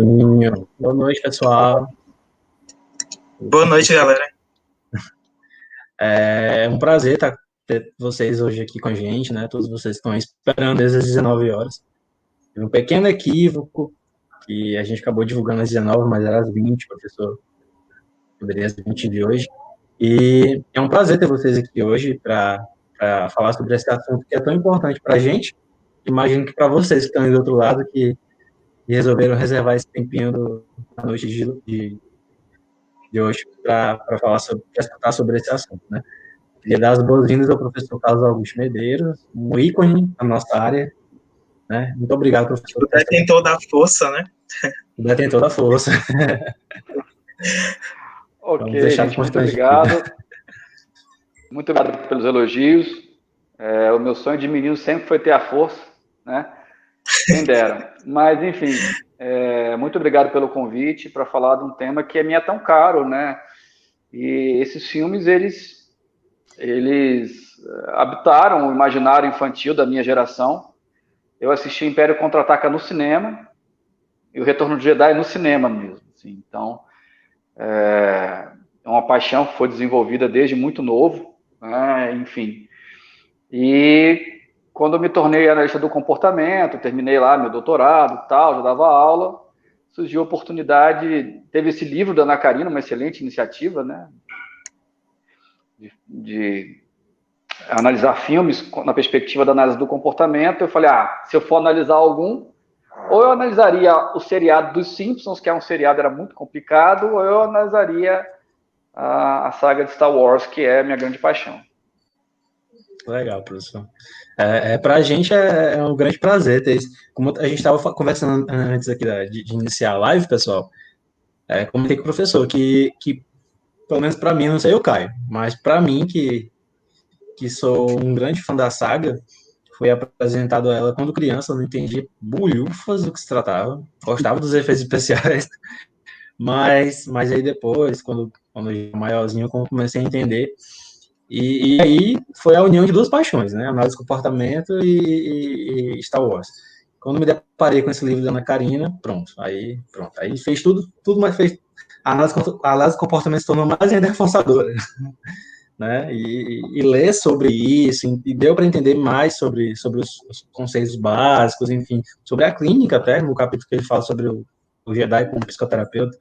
Certinho. Boa noite, pessoal. Boa noite, galera. É um prazer ter vocês hoje aqui com a gente, né? Todos vocês estão esperando desde as 19 horas. Teve um pequeno equívoco, que a gente acabou divulgando às 19, mas era às 20, professor. Poderia ser às 20 de hoje. E é um prazer ter vocês aqui hoje para falar sobre esse assunto que é tão importante para a gente. Imagino que para vocês que estão aí do outro lado, que resolveram reservar esse tempinho da noite de hoje para falar pra escutar sobre esse assunto, né? Queria dar as boas-vindas ao professor Carlos Augusto Medeiros, um ícone da nossa área, né? Muito obrigado, professor. O detentor da força, né? O detentor da força. Ok, gente, muito obrigado. Muito obrigado pelos elogios. O meu sonho de menino sempre foi ter a força, né? Quem dera. Mas, enfim, muito obrigado pelo convite para falar de um tema que me é tão caro, né? E esses filmes, eles habitaram o imaginário infantil da minha geração. Eu assisti Império Contra-Ataca no cinema e o Retorno de Jedi no cinema mesmo. Assim. Então, é uma paixão que foi desenvolvida desde muito novo, né? Enfim. E quando eu me tornei analista do comportamento, terminei lá meu doutorado e tal, já dava aula, surgiu a oportunidade, teve esse livro da Ana Karina, uma excelente iniciativa, né? De analisar filmes na perspectiva da análise do comportamento. Eu falei, se eu for analisar algum, ou eu analisaria o seriado dos Simpsons, que é um seriado, era muito complicado, ou eu analisaria a saga de Star Wars, que é a minha grande paixão. Legal, professor. Para a gente é um grande prazer ter isso. Como a gente estava conversando antes aqui de iniciar a live, pessoal, comentei com o professor que pelo menos para mim, não sei o Caio, mas para mim, que sou um grande fã da saga, foi apresentado a ela quando criança, não entendi bulhufas do que se tratava, gostava dos efeitos especiais, mas aí depois, quando eu maiorzinho, eu comecei a entender, e aí foi a união de duas paixões, né, análise de comportamento e Star Wars. Quando me deparei com esse livro da Ana Karina, aí fez tudo, mas fez, a análise de comportamento se tornou mais ainda reforçadora, né? E ler sobre isso, e deu para entender mais sobre os conceitos básicos, enfim, sobre a clínica até, no capítulo que ele fala sobre o Jedi como psicoterapeuta,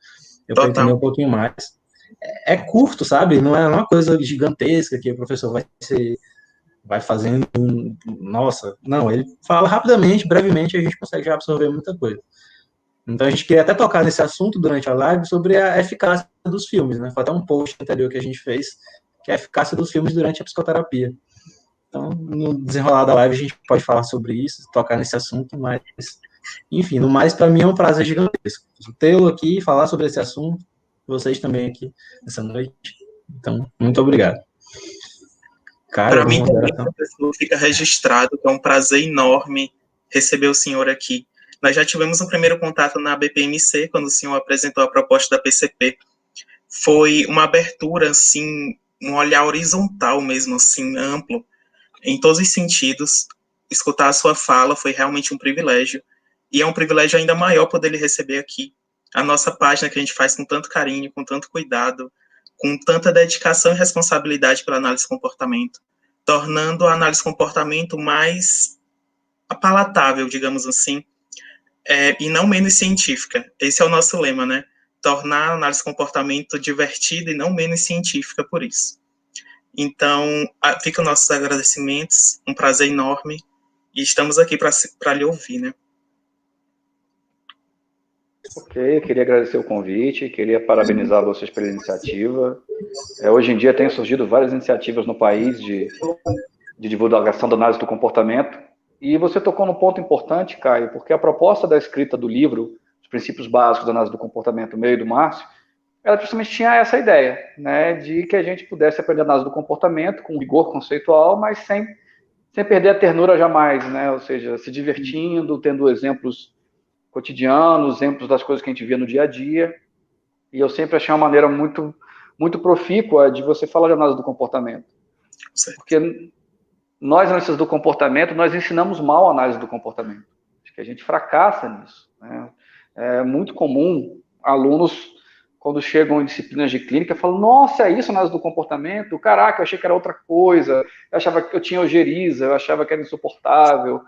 eu para entender um pouquinho mais. É curto, sabe? Não é uma coisa gigantesca que o professor vai fazendo, nossa, não, ele fala rapidamente, brevemente, a gente consegue já absorver muita coisa. Então a gente queria até tocar nesse assunto durante a live sobre a eficácia dos filmes, né? Foi até um post anterior que a gente fez, que é a eficácia dos filmes durante a psicoterapia. Então, no desenrolar da live, a gente pode falar sobre isso, tocar nesse assunto, mas, enfim, no mais, para mim é um prazer gigantesco tê-lo aqui, falar sobre esse assunto, vocês também aqui nessa noite. Então, muito obrigado. Para mim também, professor, fica registrado que é um prazer enorme receber o senhor aqui. Nós já tivemos um primeiro contato na BPMC, quando o senhor apresentou a proposta da PCP. Foi uma abertura, assim, um olhar horizontal mesmo, assim, amplo, em todos os sentidos. Escutar a sua fala foi realmente um privilégio. E é um privilégio ainda maior poder lhe receber aqui. A nossa página que a gente faz com tanto carinho, com tanto cuidado, com tanta dedicação e responsabilidade pela análise de comportamento, tornando a análise de comportamento mais palatável, digamos assim, e não menos científica. Esse é o nosso lema, né? Tornar a análise de comportamento divertida e não menos científica por isso. Então, ficam nossos agradecimentos, um prazer enorme, e estamos aqui para lhe ouvir, né? Ok, queria agradecer o convite, queria parabenizar vocês pela iniciativa. Hoje em dia tem surgido várias iniciativas no país de divulgação da análise do comportamento, e você tocou num ponto importante, Caio, porque a proposta da escrita do livro, Os Princípios Básicos da Análise do Comportamento, meu e do Márcio, ela justamente tinha essa ideia, né, de que a gente pudesse aprender a análise do comportamento com rigor conceitual, mas sem perder a ternura jamais, né, ou seja, se divertindo, tendo exemplos cotidianos, exemplos das coisas que a gente via no dia a dia, e eu sempre achei uma maneira muito, muito profícua de você falar de análise do comportamento. Porque nós, analistas do comportamento, nós ensinamos mal a análise do comportamento. Acho que a gente fracassa nisso, né? É muito comum alunos, quando chegam em disciplinas de clínica, falam, nossa, é isso análise do comportamento? Caraca, eu achei que era outra coisa, eu achava que eu tinha ojeriza, eu achava que era insuportável.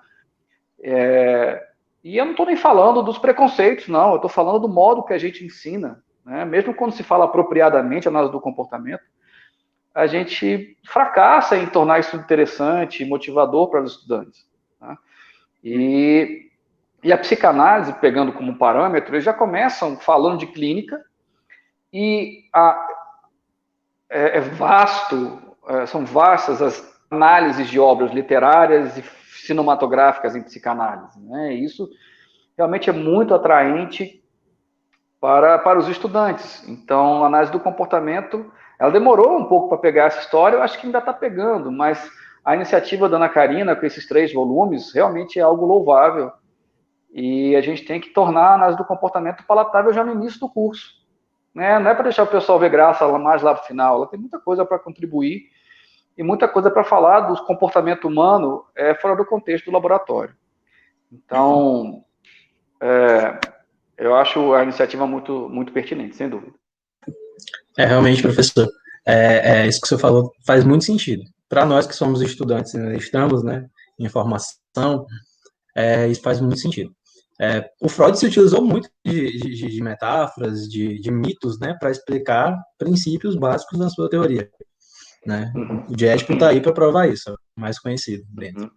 E eu não estou nem falando dos preconceitos, não, eu estou falando do modo que a gente ensina, né? Mesmo quando se fala apropriadamente análise do comportamento, a gente fracassa em tornar isso interessante e motivador para os estudantes. Tá? E a psicanálise, pegando como parâmetro, eles já começam falando de clínica e são vastas as análises de obras literárias e cinematográficas em psicanálise. Né? E isso realmente é muito atraente para os estudantes. Então, a análise do comportamento, ela demorou um pouco para pegar essa história, eu acho que ainda está pegando, mas a iniciativa da Ana Karina, com esses 3 volumes, realmente é algo louvável. E a gente tem que tornar a análise do comportamento palatável já no início do curso. Né? Não é para deixar o pessoal ver graça mais lá para o final, ela tem muita coisa para contribuir e muita coisa para falar do comportamento humano fora do contexto do laboratório. Então, eu acho a iniciativa muito, muito pertinente, sem dúvida. Realmente, professor, isso que você falou faz muito sentido. Para nós que somos estudantes, né, estamos, né, em formação, isso faz muito sentido. O Freud se utilizou muito de metáforas, de mitos, né, para explicar princípios básicos da sua teoria. Né? O de Édipo está aí para provar isso, é o mais conhecido dentro.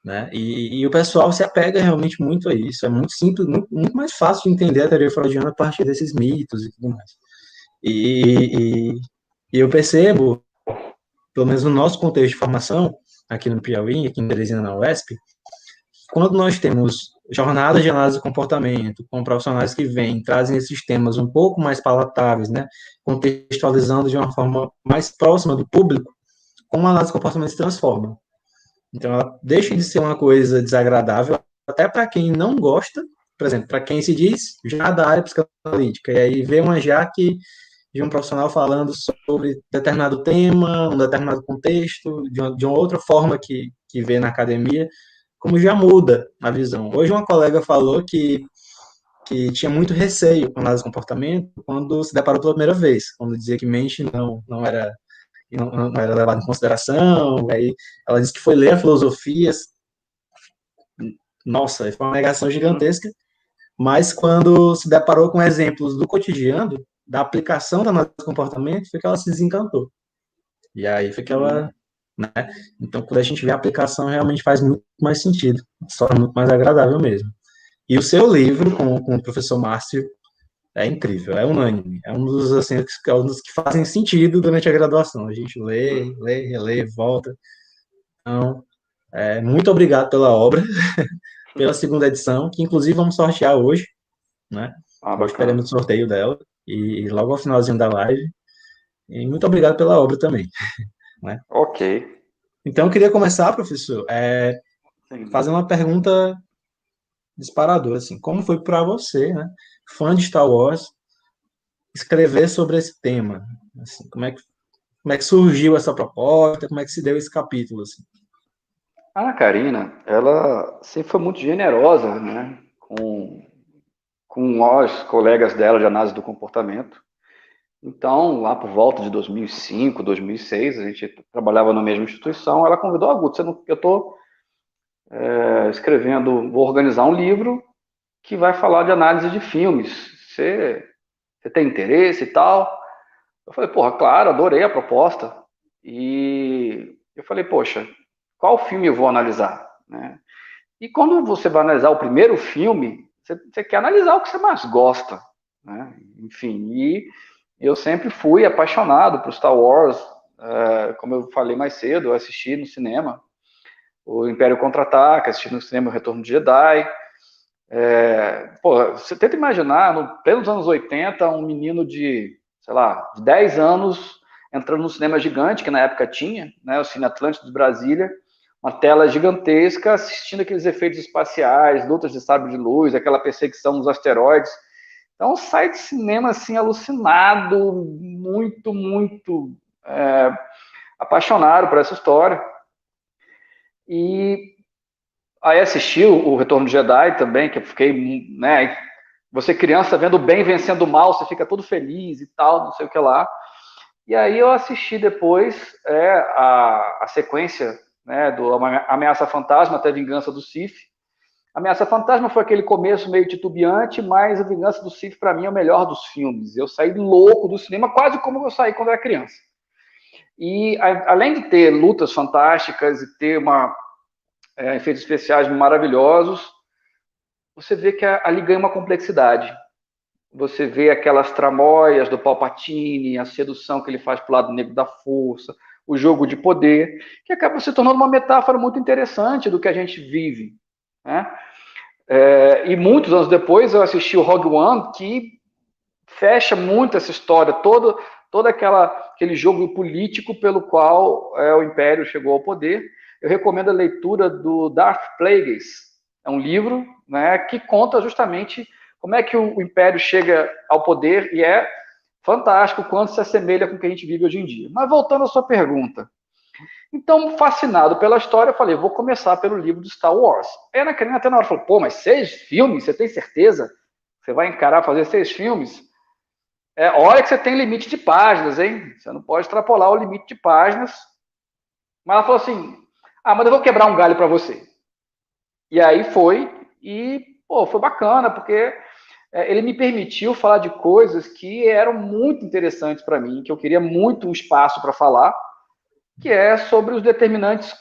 Né? E o pessoal se apega realmente muito a isso. É muito simples, muito mais fácil de entender a teoria freudiana a partir desses mitos e tudo mais. E eu percebo, pelo menos no nosso contexto de formação, aqui no Piauí, aqui em Teresina, na UESP, quando nós temos jornadas de análise do comportamento, com profissionais que vêm, trazem esses temas um pouco mais palatáveis, né, contextualizando de uma forma mais próxima do público, como a análise do comportamento se transforma. Então, ela deixa de ser uma coisa desagradável, até para quem não gosta, por exemplo, para quem se diz já da área psicanalítica, e aí vê uma Jaque de um profissional falando sobre determinado tema, um determinado contexto, de uma outra forma que vê na academia, como já muda a visão. Hoje uma colega falou que tinha muito receio com análise de comportamento quando se deparou pela primeira vez, quando dizia que mente não era levado em consideração, aí ela disse que foi ler a filosofia, nossa, foi uma negação gigantesca, mas quando se deparou com exemplos do cotidiano, da aplicação da análise de comportamento, foi que ela se desencantou. E aí foi que ela, né? Então, quando a gente vê a aplicação, realmente faz muito mais sentido, só é muito mais agradável mesmo. E o seu livro, com o professor Márcio, é incrível, é unânime, é um dos, assim, que fazem sentido durante a graduação. A gente lê, relê, volta. Então, muito obrigado pela obra, pela segunda edição, que inclusive vamos sortear hoje, né? Hoje teremos o sorteio dela, e logo ao finalzinho da live. E muito obrigado pela obra também. Né? Ok. Então, eu queria começar, professor, fazendo uma pergunta disparadora, assim, como foi para você, né, fã de Star Wars, escrever sobre esse tema? Assim, como é que surgiu essa proposta? Como é que se deu esse capítulo? Assim? A Karina, ela sempre foi muito generosa, né, com nós, colegas dela de análise do comportamento. Então, lá por volta de 2005, 2006, a gente trabalhava na mesma instituição, ela convidou, Guto, eu estou escrevendo, vou organizar um livro que vai falar de análise de filmes. Você tem interesse e tal? Eu falei, porra, claro, adorei a proposta. E eu falei, poxa, qual filme eu vou analisar? Né? E quando você vai analisar o primeiro filme, você quer analisar o que você mais gosta. Né? Enfim, e eu sempre fui apaixonado por Star Wars. Como eu falei mais cedo, eu assisti no cinema o Império Contra-Ataca, assisti no cinema o Retorno de Jedi. Você tenta imaginar, no pleno dos anos 80, um menino de, sei lá, de 10 anos entrando no cinema gigante, que na época tinha, né, o Cine Atlântico de Brasília, uma tela gigantesca, assistindo aqueles efeitos espaciais, lutas de sabre de luz, aquela perseguição nos asteroides. Então, sai de cinema, assim, alucinado, muito, muito apaixonado por essa história. E aí assisti o Retorno de Jedi também, que eu fiquei, né, Você criança vendo o bem vencendo o mal, você fica todo feliz e tal, não sei o que lá. E aí eu assisti depois a sequência, né, do Ameaça Fantasma até a Vingança do Sith. Ameaça Fantasma foi aquele começo meio titubeante, mas a Vingança do Sith, para mim, é o melhor dos filmes. Eu saí louco do cinema, quase como eu saí quando era criança. E além de ter lutas fantásticas e ter efeitos especiais maravilhosos, você vê que ali ganha uma complexidade. Você vê aquelas tramóias do Palpatine, a sedução que ele faz para o lado negro da força, o jogo de poder, que acaba se tornando uma metáfora muito interessante do que a gente vive, né? E muitos anos depois eu assisti o Rogue One, que fecha muito essa história, todo aquele jogo político pelo qual o Império chegou ao poder. Eu recomendo a leitura do Darth Plagueis. É um livro, né, que conta justamente como é que o Império chega ao poder, e é fantástico quando se assemelha com o que a gente vive hoje em dia. Mas voltando à sua pergunta. Então, fascinado pela história, eu falei, vou começar pelo livro do Star Wars. Aí a Karina até na hora falou, pô, mas 6 filmes? Você tem certeza? Você vai encarar fazer 6 filmes? Olha que você tem limite de páginas, hein? Você não pode extrapolar o limite de páginas. Mas ela falou assim, mas eu vou quebrar um galho para você. E aí foi, e foi bacana, porque ele me permitiu falar de coisas que eram muito interessantes para mim, que eu queria muito um espaço para falar, que é sobre os determinantes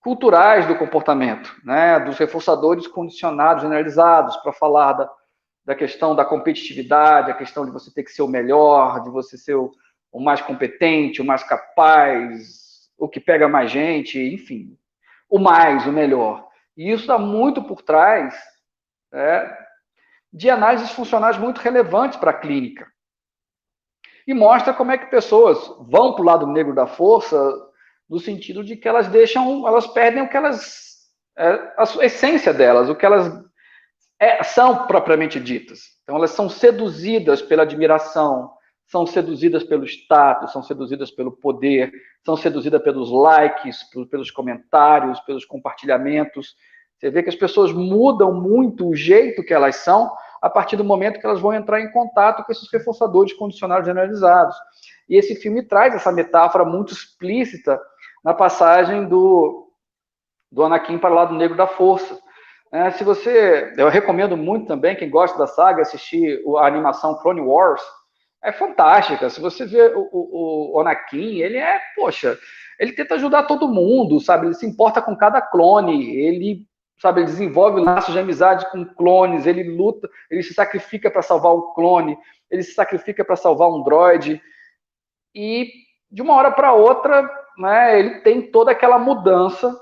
culturais do comportamento, né, dos reforçadores condicionados, generalizados, para falar da questão da competitividade, a questão de você ter que ser o melhor, de você ser o mais competente, o mais capaz, o que pega mais gente, enfim, o melhor. E isso está muito por trás de análises funcionais muito relevantes para a clínica. E mostra como é que pessoas vão para o lado negro da força, no sentido de que elas perdem o que elas, a essência delas, o que elas são propriamente ditas. Então, elas são seduzidas pela admiração, são seduzidas pelo status, são seduzidas pelo poder, são seduzidas pelos likes, pelos comentários, pelos compartilhamentos. Você vê que as pessoas mudam muito o jeito que elas são a partir do momento que elas vão entrar em contato com esses reforçadores condicionados generalizados. E esse filme traz essa metáfora muito explícita na passagem do Anakin para o lado negro da força. Eu recomendo muito também, quem gosta da saga, assistir a animação Clone Wars. É fantástica. Se você vê o Anakin, ele ele tenta ajudar todo mundo, sabe? Ele se importa com cada clone, ele desenvolve laços de amizade com clones, ele luta, ele se sacrifica para salvar um clone, ele se sacrifica para salvar um droide, e de uma hora para outra, né, ele tem toda aquela mudança,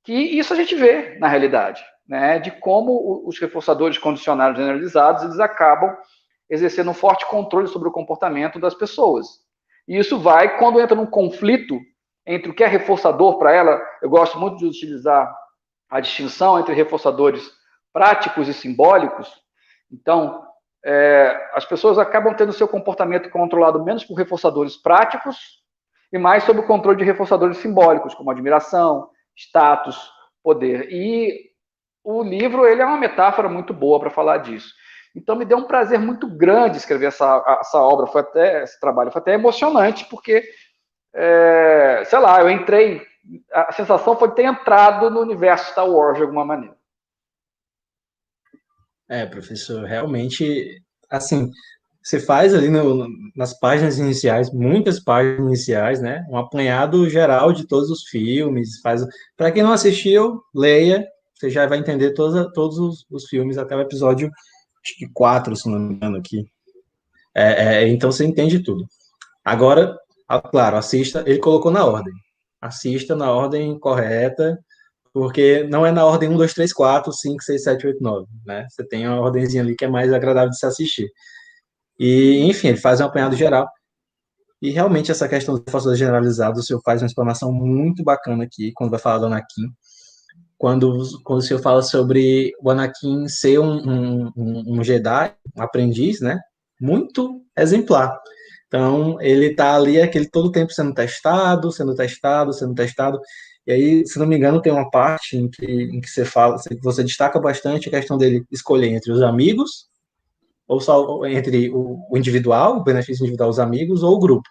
que isso a gente vê na realidade, né, de como os reforçadores condicionados generalizados, eles acabam exercendo um forte controle sobre o comportamento das pessoas. E isso vai, quando entra num conflito entre o que é reforçador para ela, eu gosto muito de utilizar a distinção entre reforçadores práticos e simbólicos. Então, as pessoas acabam tendo seu comportamento controlado menos por reforçadores práticos e mais sob o controle de reforçadores simbólicos, como admiração, status, poder. E o livro ele é uma metáfora muito boa para falar disso. Então, me deu um prazer muito grande escrever essa obra, esse trabalho foi até emocionante, porque, sei lá, eu entrei, a sensação foi ter entrado no universo Star Wars de alguma maneira. Professor, realmente, assim, você faz ali nas páginas iniciais, muitas páginas iniciais, né? Um apanhado geral de todos os filmes. Para quem não assistiu, leia, você já vai entender todos os filmes até o episódio, acho que 4, se não me engano, aqui. Então você entende tudo. Agora, claro, assista, ele colocou na ordem. Assista na ordem correta, porque não é na ordem 1, 2, 3, 4, 5, 6, 7, 8, 9, né? Você tem uma ordemzinha ali que é mais agradável de se assistir. E, enfim, ele faz um apanhado geral. E realmente essa questão de reforçadores generalizados, o senhor faz uma explanação muito bacana aqui, quando vai falar do Anakin. Quando o senhor fala sobre o Anakin ser um Jedi, um aprendiz, né? Muito exemplar. Então, ele está ali todo o tempo sendo testado. E aí, se não me engano, tem uma parte em que você fala, você destaca bastante a questão dele escolher entre os amigos ou só entre o individual, o benefício individual, os amigos, ou o grupo.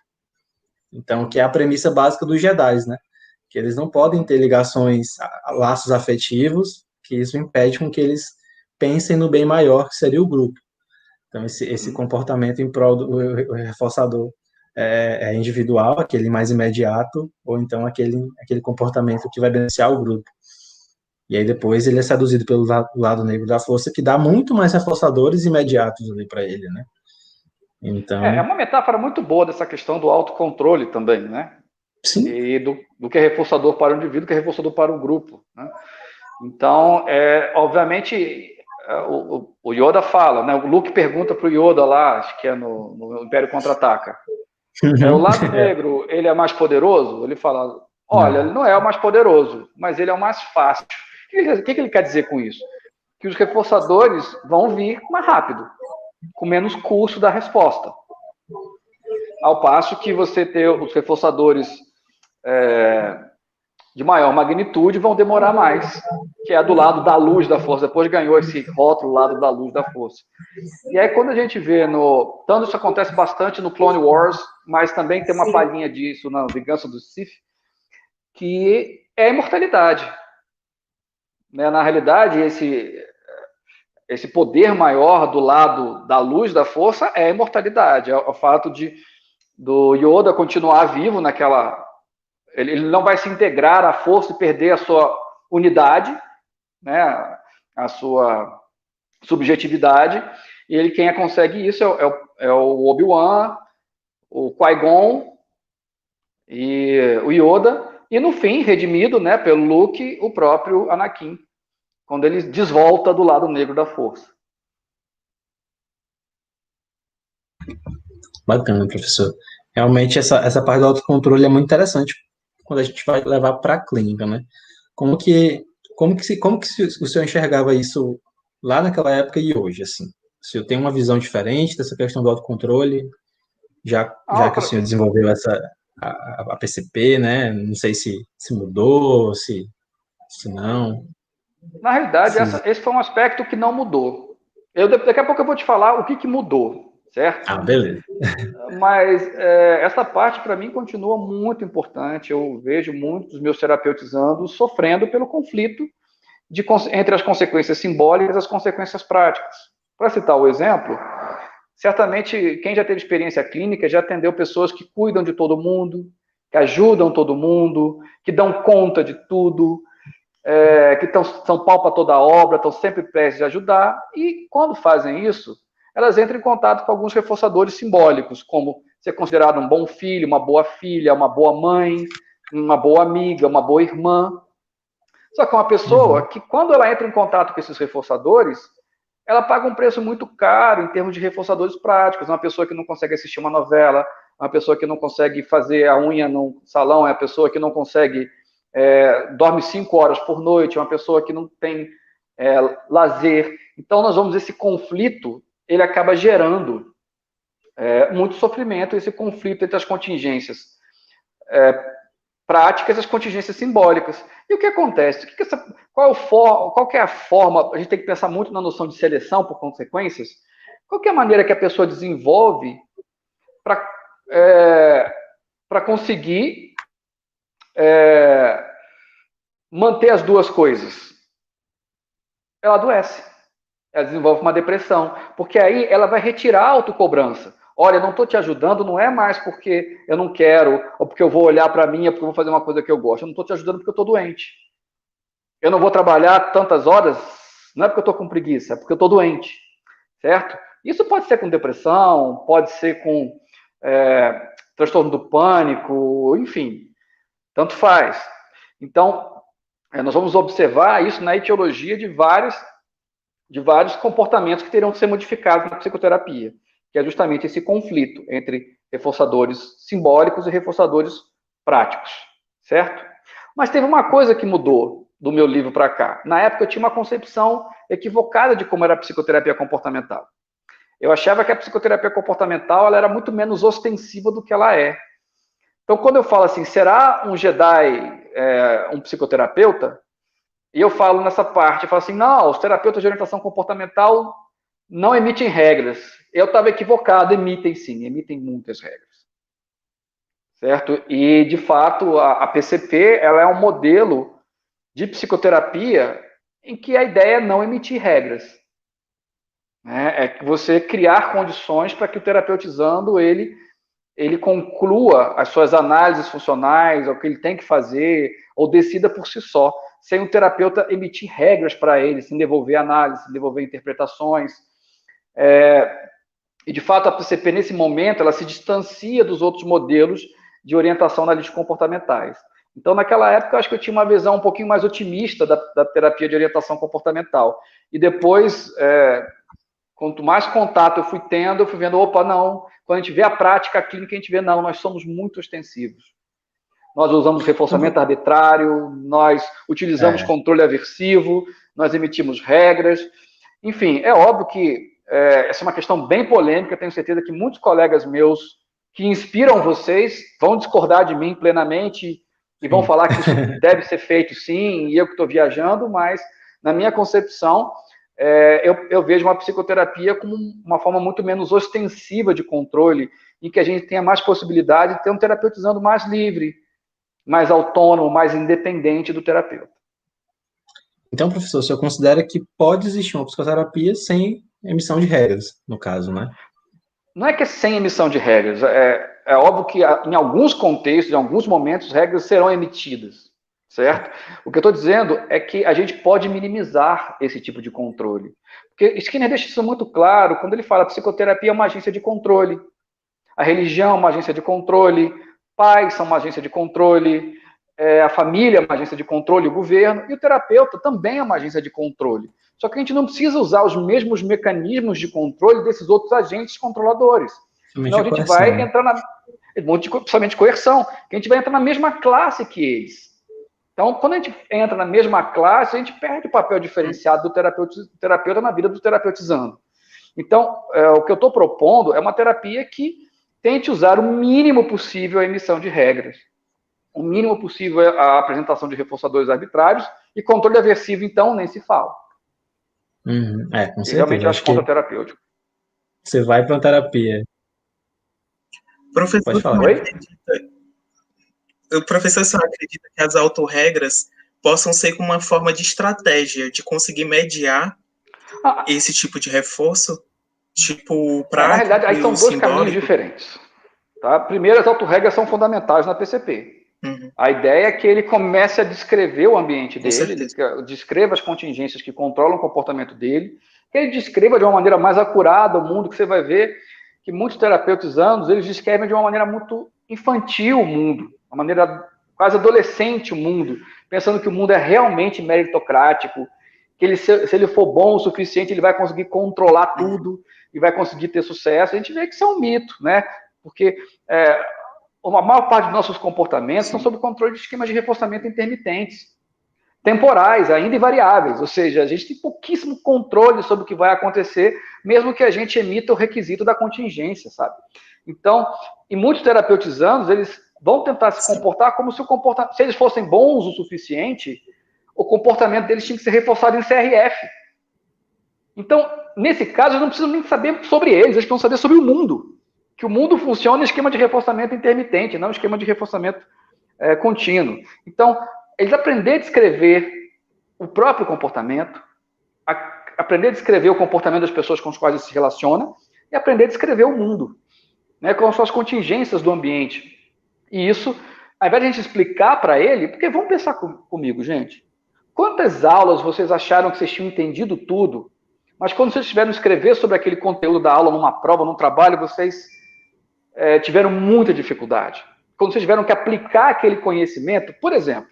Então, que é a premissa básica dos Jedi, né? Que eles não podem ter ligações, laços afetivos, que isso impede com que eles pensem no bem maior, que seria o grupo. Então, esse comportamento em prol do reforçador é individual, aquele mais imediato, ou então aquele comportamento que vai beneficiar o grupo. E aí depois ele é seduzido pelo lado negro da força, que dá muito mais reforçadores imediatos ali para ele, né? Então... É uma metáfora muito boa dessa questão do autocontrole também, né? Sim. E do que é reforçador para o indivíduo, que é reforçador para o grupo, né? Então, obviamente, o Yoda fala, né? O Luke pergunta para o Yoda lá, acho que é no Império Contra-Ataca. O lado negro, ele é mais poderoso? Ele fala, olha, ele não é o mais poderoso, mas ele é o mais fácil. O que ele quer dizer com isso? Que os reforçadores vão vir mais rápido, com menos custo da resposta. Ao passo que você ter os reforçadores de maior magnitude vão demorar mais, que é do lado da luz da força. Depois ganhou esse rótulo lado da luz da força. E aí quando a gente vê tanto isso acontece bastante no Clone Wars, mas também tem uma palhinha disso na Vingança do Sith, que é a imortalidade. Né? Na realidade, esse poder maior do lado da luz da força é a imortalidade, é o fato do Yoda continuar vivo naquela... Ele não vai se integrar à força e perder a sua unidade, né, a sua subjetividade, e quem consegue isso é o Obi-Wan, o Qui-Gon e o Yoda, e no fim, redimido, né, pelo Luke, o próprio Anakin, quando ele desvolta do lado negro da força. Bacana, professor. Realmente essa parte do autocontrole é muito interessante quando a gente vai levar para a clínica, né? Como que o senhor enxergava isso lá naquela época e hoje, assim? Se eu tenho uma visão diferente dessa questão do autocontrole, já que o senhor desenvolveu a PCP, né? Não sei se mudou, se não. Na realidade, esse foi um aspecto que não mudou. Daqui a pouco eu vou te falar o que mudou, certo? Ah, beleza. Mas essa parte, para mim, continua muito importante. Eu vejo muitos meus terapeutizandos sofrendo pelo conflito entre as consequências simbólicas e as consequências práticas. Para citar o exemplo, certamente quem já teve experiência clínica já atendeu pessoas que cuidam de todo mundo, que ajudam todo mundo, que dão conta de tudo, que são pau para toda a obra, estão sempre prestes a ajudar, e quando fazem isso, elas entram em contato com alguns reforçadores simbólicos, como ser considerado um bom filho, uma boa filha, uma boa mãe, uma boa amiga, uma boa irmã. Só que uma pessoa que, quando ela entra em contato com esses reforçadores, ela paga um preço muito caro em termos de reforçadores práticos. Uma pessoa que não consegue assistir uma novela, uma pessoa que não consegue fazer a unha no salão, é a pessoa que não consegue... dorme 5 horas por noite, uma pessoa que não tem lazer. Então, nós vamos, esse conflito, ele acaba gerando muito sofrimento, esse conflito entre as contingências práticas e as contingências simbólicas. E o que acontece? Qual que é a forma? A gente tem que pensar muito na noção de seleção por consequências. Qual que é a maneira que a pessoa desenvolve para conseguir manter as duas coisas? Ela adoece. Ela desenvolve uma depressão. Porque aí ela vai retirar a autocobrança. Olha, eu não estou te ajudando, não é mais porque eu não quero, ou porque eu vou olhar para mim, é porque eu vou fazer uma coisa que eu gosto. Eu não estou te ajudando porque eu estou doente. Eu não vou trabalhar tantas horas, não é porque eu estou com preguiça, é porque eu estou doente. Certo? Isso pode ser com depressão, pode ser com transtorno do pânico, enfim. Tanto faz. Então, nós vamos observar isso na etiologia de vários comportamentos que terão que ser modificados na psicoterapia, que é justamente esse conflito entre reforçadores simbólicos e reforçadores práticos, certo? Mas teve uma coisa que mudou do meu livro para cá. Na época eu tinha uma concepção equivocada de como era a psicoterapia comportamental. Eu achava que a psicoterapia comportamental ela era muito menos ostensiva do que ela é. Então, quando eu falo assim, será um Jedi um psicoterapeuta? E eu falo nessa parte, eu falo assim, não, os terapeutas de orientação comportamental não emitem regras. Eu estava equivocado, emitem sim, emitem muitas regras. Certo? E, de fato, a PCP ela é um modelo de psicoterapia em que a ideia é não emitir regras. Né? É você criar condições para que o terapeutizando ele conclua as suas análises funcionais, o que ele tem que fazer, ou decida por si só, sem o terapeuta emitir regras para ele, sem devolver análise, sem devolver interpretações. E, de fato, a PCP, nesse momento, ela se distancia dos outros modelos de orientação analítica comportamentais. Então, naquela época, eu acho que eu tinha uma visão um pouquinho mais otimista da terapia de orientação comportamental. E depois, quanto mais contato eu fui tendo, eu fui vendo, opa, não. Quando a gente vê a prática clínica, a gente vê, não, nós somos muito extensivos. Nós usamos reforçamento arbitrário, nós utilizamos controle aversivo, nós emitimos regras. Enfim, é óbvio que essa é uma questão bem polêmica, tenho certeza que muitos colegas meus que inspiram vocês vão discordar de mim plenamente e vão falar que isso deve ser feito sim, e eu que estou viajando, mas na minha concepção, eu vejo uma psicoterapia como uma forma muito menos ostensiva de controle, em que a gente tenha mais possibilidade de ter um terapeutizando mais livre, mais autônomo, mais independente do terapeuta. Então, professor, o senhor considera que pode existir uma psicoterapia sem emissão de regras, no caso, né? Não é que é sem emissão de regras. É óbvio que em alguns contextos, em alguns momentos, regras serão emitidas, certo? O que eu estou dizendo é que a gente pode minimizar esse tipo de controle. Porque Skinner deixa isso muito claro quando ele fala que a psicoterapia é uma agência de controle, a religião é uma agência de controle, pais são uma agência de controle, a família é uma agência de controle, o governo, e o terapeuta também é uma agência de controle. Só que a gente não precisa usar os mesmos mecanismos de controle desses outros agentes controladores. Senão a gente vai entrar na... Principalmente coerção, que a gente vai entrar na mesma classe que eles. Então, quando a gente entra na mesma classe, a gente perde o papel diferenciado do terapeuta na vida do terapeutizando. Então, o que eu estou propondo é uma terapia que tente usar o mínimo possível a emissão de regras. O mínimo possível a apresentação de reforçadores arbitrários e controle aversivo, então, nem se fala. Com certeza. Realmente acho contra-terapêutico. Você vai para uma terapia. Professor, pode falar. O professor só acredita que as autorregras possam ser como uma forma de estratégia de conseguir mediar esse tipo de reforço? Tipo, prático, na realidade, aí são dois simbólico. caminhos diferentes. Tá? Primeiro, as autorregras são fundamentais na PCP. A ideia é que ele comece a descrever o ambiente dele, ele descreva as contingências que controlam o comportamento dele, que ele descreva de uma maneira mais acurada o mundo, que você vai ver que muitos terapeutas eles descrevem de uma maneira muito infantil o mundo, uma maneira quase adolescente o mundo, pensando que o mundo é realmente meritocrático, que ele, se ele for bom o suficiente, ele vai conseguir controlar tudo e vai conseguir ter sucesso. A gente vê que isso é um mito, né? Porque a maior parte dos nossos comportamentos são sob controle de esquemas de reforçamento intermitentes, temporais, ainda e variáveis, ou seja, a gente tem pouquíssimo controle sobre o que vai acontecer, mesmo que a gente emita o requisito da contingência, sabe? Então, e muitos terapeutizandos, eles vão tentar se comportar como se se eles fossem bons o suficiente, o comportamento deles tinha que ser reforçado em CRF. Então, nesse caso, eles não precisam nem saber sobre eles precisam saber sobre o mundo. Que o mundo funciona em esquema de reforçamento intermitente, não em esquema de reforçamento contínuo. Então, eles aprender a descrever o próprio comportamento, aprender a descrever o comportamento das pessoas com as quais ele se relaciona e aprender a descrever o mundo, né, com as suas contingências do ambiente. E isso, ao invés de a gente explicar para ele, porque vamos pensar comigo, gente, quantas aulas vocês acharam que vocês tinham entendido tudo, mas quando vocês tiveram que escrever sobre aquele conteúdo da aula numa prova, num trabalho, vocês tiveram muita dificuldade. Quando vocês tiveram que aplicar aquele conhecimento, por exemplo,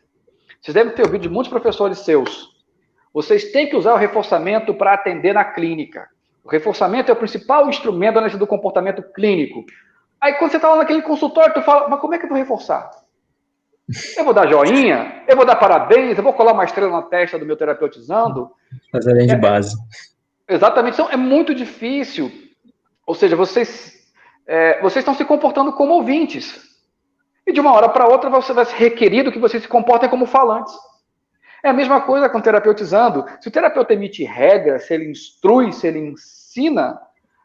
vocês devem ter ouvido de muitos professores seus, vocês têm que usar o reforçamento para atender na clínica. O reforçamento é o principal instrumento da análise do comportamento clínico. Aí quando você está lá naquele consultório, tu fala, mas como é que eu vou reforçar? Eu vou dar joinha? Eu vou dar parabéns? Eu vou colar uma estrela na testa do meu terapeutizando? Fazer além de base. Exatamente. Então, é muito difícil. Ou seja, vocês estão se comportando como ouvintes. E de uma hora para outra, você vai ser requerido que vocês se comportem como falantes. É a mesma coisa com o terapeutizando. Se o terapeuta emite regras, se ele instrui, se ele ensina,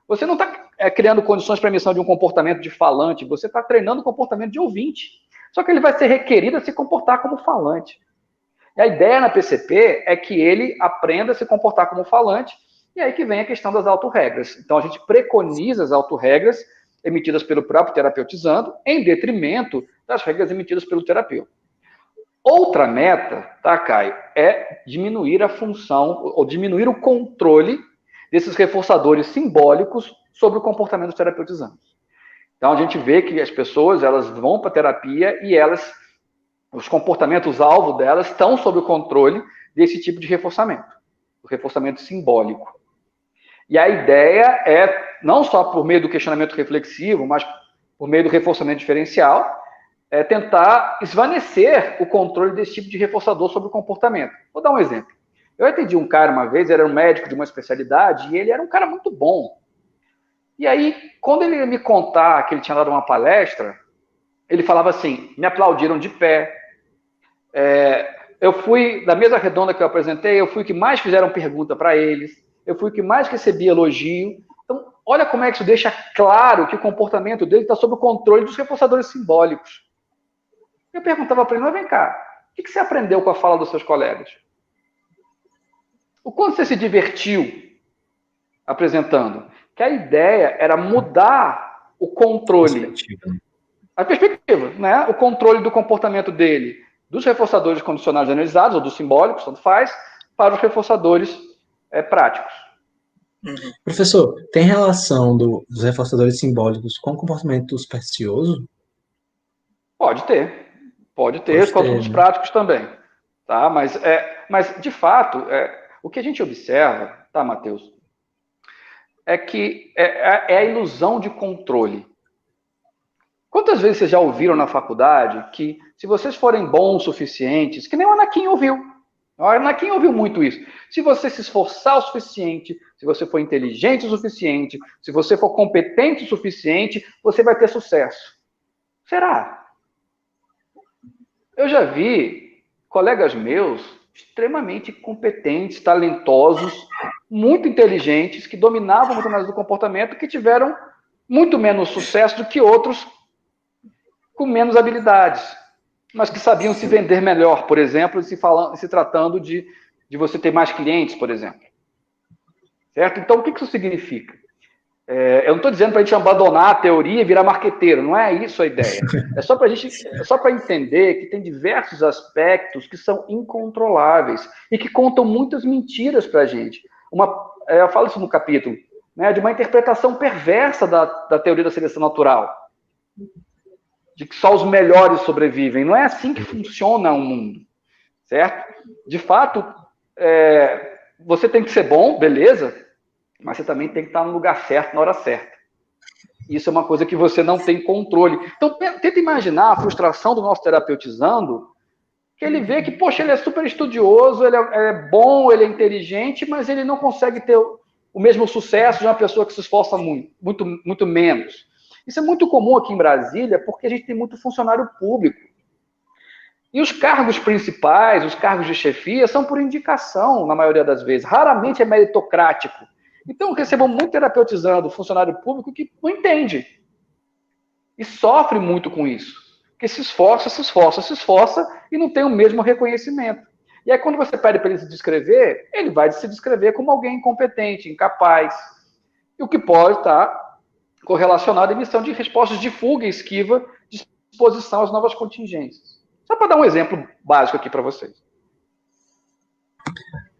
você não está criando condições para a emissão de um comportamento de falante, você está treinando o comportamento de ouvinte. Só que ele vai ser requerido a se comportar como falante. E a ideia na PCP é que ele aprenda a se comportar como falante, e aí que vem a questão das autorregras. Então, a gente preconiza as autorregras emitidas pelo próprio terapeutizando, em detrimento das regras emitidas pelo terapeuta. Outra meta, tá, Caio, é diminuir a função, ou diminuir o controle desses reforçadores simbólicos sobre o comportamento dos terapeutizantes. Então, a gente vê que as pessoas, elas vão para a terapia e os comportamentos-alvo delas estão sob o controle desse tipo de reforçamento, o reforçamento simbólico. E a ideia é, não só por meio do questionamento reflexivo, mas por meio do reforçamento diferencial, é tentar esvanecer o controle desse tipo de reforçador sobre o comportamento. Vou dar um exemplo. Eu atendi um cara uma vez, ele era um médico de uma especialidade, e ele era um cara muito bom. E aí, quando ele me contar que ele tinha dado uma palestra, ele falava assim, me aplaudiram de pé, eu fui, da mesa redonda que eu apresentei, eu fui o que mais fizeram pergunta para eles, eu fui o que mais recebi elogio. Então, olha como é que isso deixa claro que o comportamento dele está sob o controle dos reforçadores simbólicos. Eu perguntava para ele, mas vem cá, o que você aprendeu com a fala dos seus colegas? O quanto você se divertiu apresentando? Que a ideia era mudar o controle, a perspectiva, né? O controle do comportamento dele, dos reforçadores condicionais analisados, ou dos simbólicos, tanto faz, para os reforçadores práticos. Professor, tem relação dos reforçadores simbólicos com o comportamento supersticioso? Pode ter, com os práticos também. Tá? Mas, de fato, o que a gente observa, tá, Matheus, é que é a ilusão de controle. Quantas vezes vocês já ouviram na faculdade que, se vocês forem bons o suficientes, que nem o Anakin ouviu. O Anakin ouviu muito isso. Se você se esforçar o suficiente, se você for inteligente o suficiente, se você for competente o suficiente, você vai ter sucesso. Será? Eu já vi colegas meus extremamente competentes, talentosos, muito inteligentes, que dominavam muito mais do comportamento, que tiveram muito menos sucesso do que outros com menos habilidades, mas que sabiam se vender melhor, por exemplo, se tratando de você ter mais clientes, por exemplo. Certo? Então, o que isso significa? Eu não estou dizendo para a gente abandonar a teoria e virar marqueteiro, não é isso a ideia. É só para entender que tem diversos aspectos que são incontroláveis e que contam muitas mentiras para a gente. Eu falo isso no capítulo, né, de uma interpretação perversa da teoria da seleção natural, de que só os melhores sobrevivem. Não é assim que funciona o mundo, certo? De fato, você tem que ser bom, beleza, mas você também tem que estar no lugar certo, na hora certa. Isso é uma coisa que você não tem controle. Então, tenta imaginar a frustração do nosso terapeutizando, que ele vê que, poxa, ele é super estudioso, ele é bom, ele é inteligente, mas ele não consegue ter o mesmo sucesso de uma pessoa que se esforça muito, muito menos. Isso é muito comum aqui em Brasília, porque a gente tem muito funcionário público. E os cargos principais, os cargos de chefia, são por indicação, na maioria das vezes. Raramente é meritocrático. Então, eu recebo muito terapeutizando funcionário público que não entende. E sofre muito com isso. Porque se esforça e não tem o mesmo reconhecimento. E aí, quando você pede para ele se descrever, ele vai se descrever como alguém incompetente, incapaz. E o que pode estar correlacionado à emissão de respostas de fuga e esquiva de exposição às novas contingências. Só para dar um exemplo básico aqui para vocês.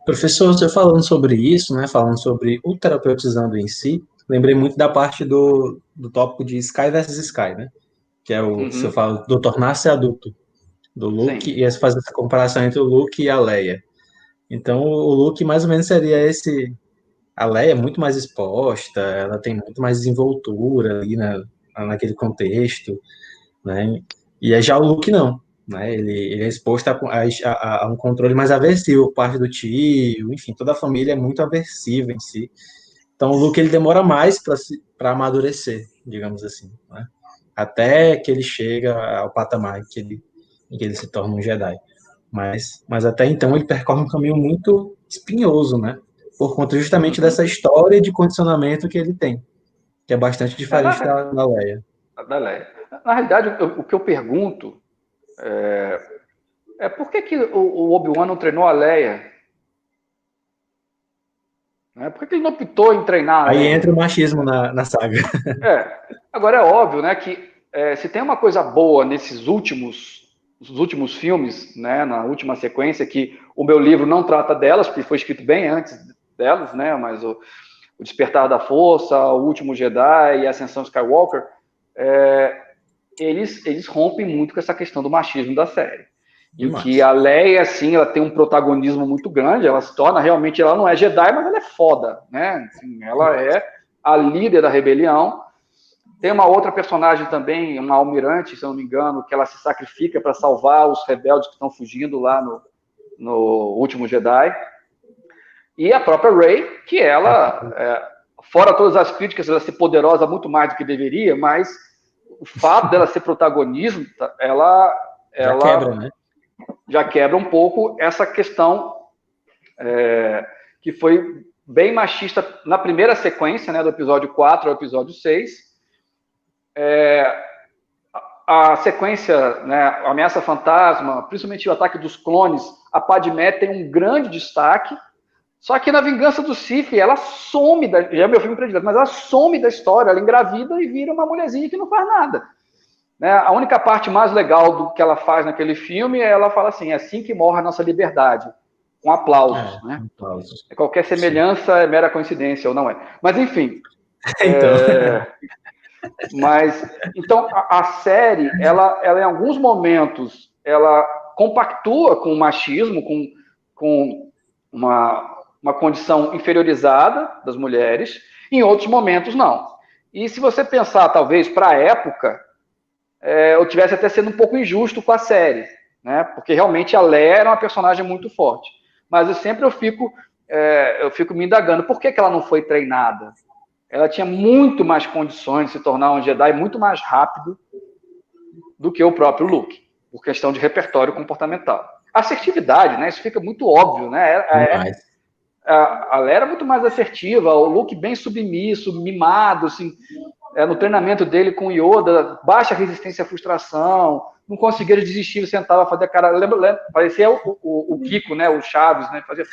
Professor, você falando sobre isso, né, falando sobre o terapeutizando em si, lembrei muito da parte do tópico de Sky versus Sky, né? Que é o, se eu falo do tornar-se adulto, do Luke, e fazer essa comparação entre o Luke e a Leia. Então, o Luke mais ou menos seria esse... A Leia é muito mais exposta, ela tem muito mais desenvoltura ali naquele contexto, né? E já o Luke não. Né? Ele é exposto a um controle mais aversivo por parte do tio, enfim, toda a família é muito aversiva em si. Então o Luke ele demora mais para amadurecer, digamos assim, né? Até que ele chega ao patamar em que ele se torna um Jedi. Mas até então ele percorre um caminho muito espinhoso, né? por conta justamente dessa história de condicionamento que ele tem, que é bastante diferente da Leia. Da Leia. Na realidade, o que eu pergunto é por que o Obi-Wan não treinou a Leia? Por que ele não optou em treinar a Leia? Aí entra o machismo na saga. Agora é óbvio, né, que se tem uma coisa boa nesses últimos filmes, né, na última sequência, que o meu livro não trata delas, porque foi escrito bem antes delas, né, mas o Despertar da Força, O Último Jedi e a Ascensão Skywalker, eles rompem muito com essa questão do machismo da série. Em que a Leia, assim, ela tem um protagonismo muito grande, ela se torna realmente, ela não é Jedi, mas ela é foda, né? Assim, ela é a líder da rebelião. Tem uma outra personagem também, uma almirante, se eu não me engano, que ela se sacrifica para salvar os rebeldes que estão fugindo lá no Último Jedi. E a própria Rey, que ela, fora todas as críticas, ela ser poderosa muito mais do que deveria, mas o fato dela ser protagonista, ela quebra, né? Já quebra um pouco essa questão que foi bem machista na primeira sequência, né, do episódio 4 ao episódio 6. A sequência, né, a Ameaça Fantasma, principalmente o Ataque dos Clones, a Padmé tem um grande destaque, só que na Vingança do Sith, ela some, já é meu filme predileto, mas ela some da história, ela engravida e vira uma mulherzinha que não faz nada. Né? A única parte mais legal do que ela faz naquele filme é ela fala assim, é assim que morre a nossa liberdade, com aplausos. Né? Aplausos. Qualquer semelhança é mera coincidência, ou não é. Mas, enfim. Então... Mas, então, a série, ela em alguns momentos, ela compactua com o machismo, com uma condição inferiorizada das mulheres, em outros momentos, não. E se você pensar, talvez, para a época, eu tivesse até sendo um pouco injusto com a série, né? Porque realmente a Leia era uma personagem muito forte. Mas eu fico me indagando, por que ela não foi treinada? Ela tinha muito mais condições de se tornar um Jedi muito mais rápido do que o próprio Luke, por questão de repertório comportamental. Assertividade, né? Isso fica muito óbvio, né? A Leia era muito mais assertiva, o Luke bem submisso, mimado, assim, no treinamento dele com Yoda, baixa resistência à frustração, não conseguia desistir, sentava, fazia cara, lembra, parecia o Kiko, né, o Chaves, né, fazia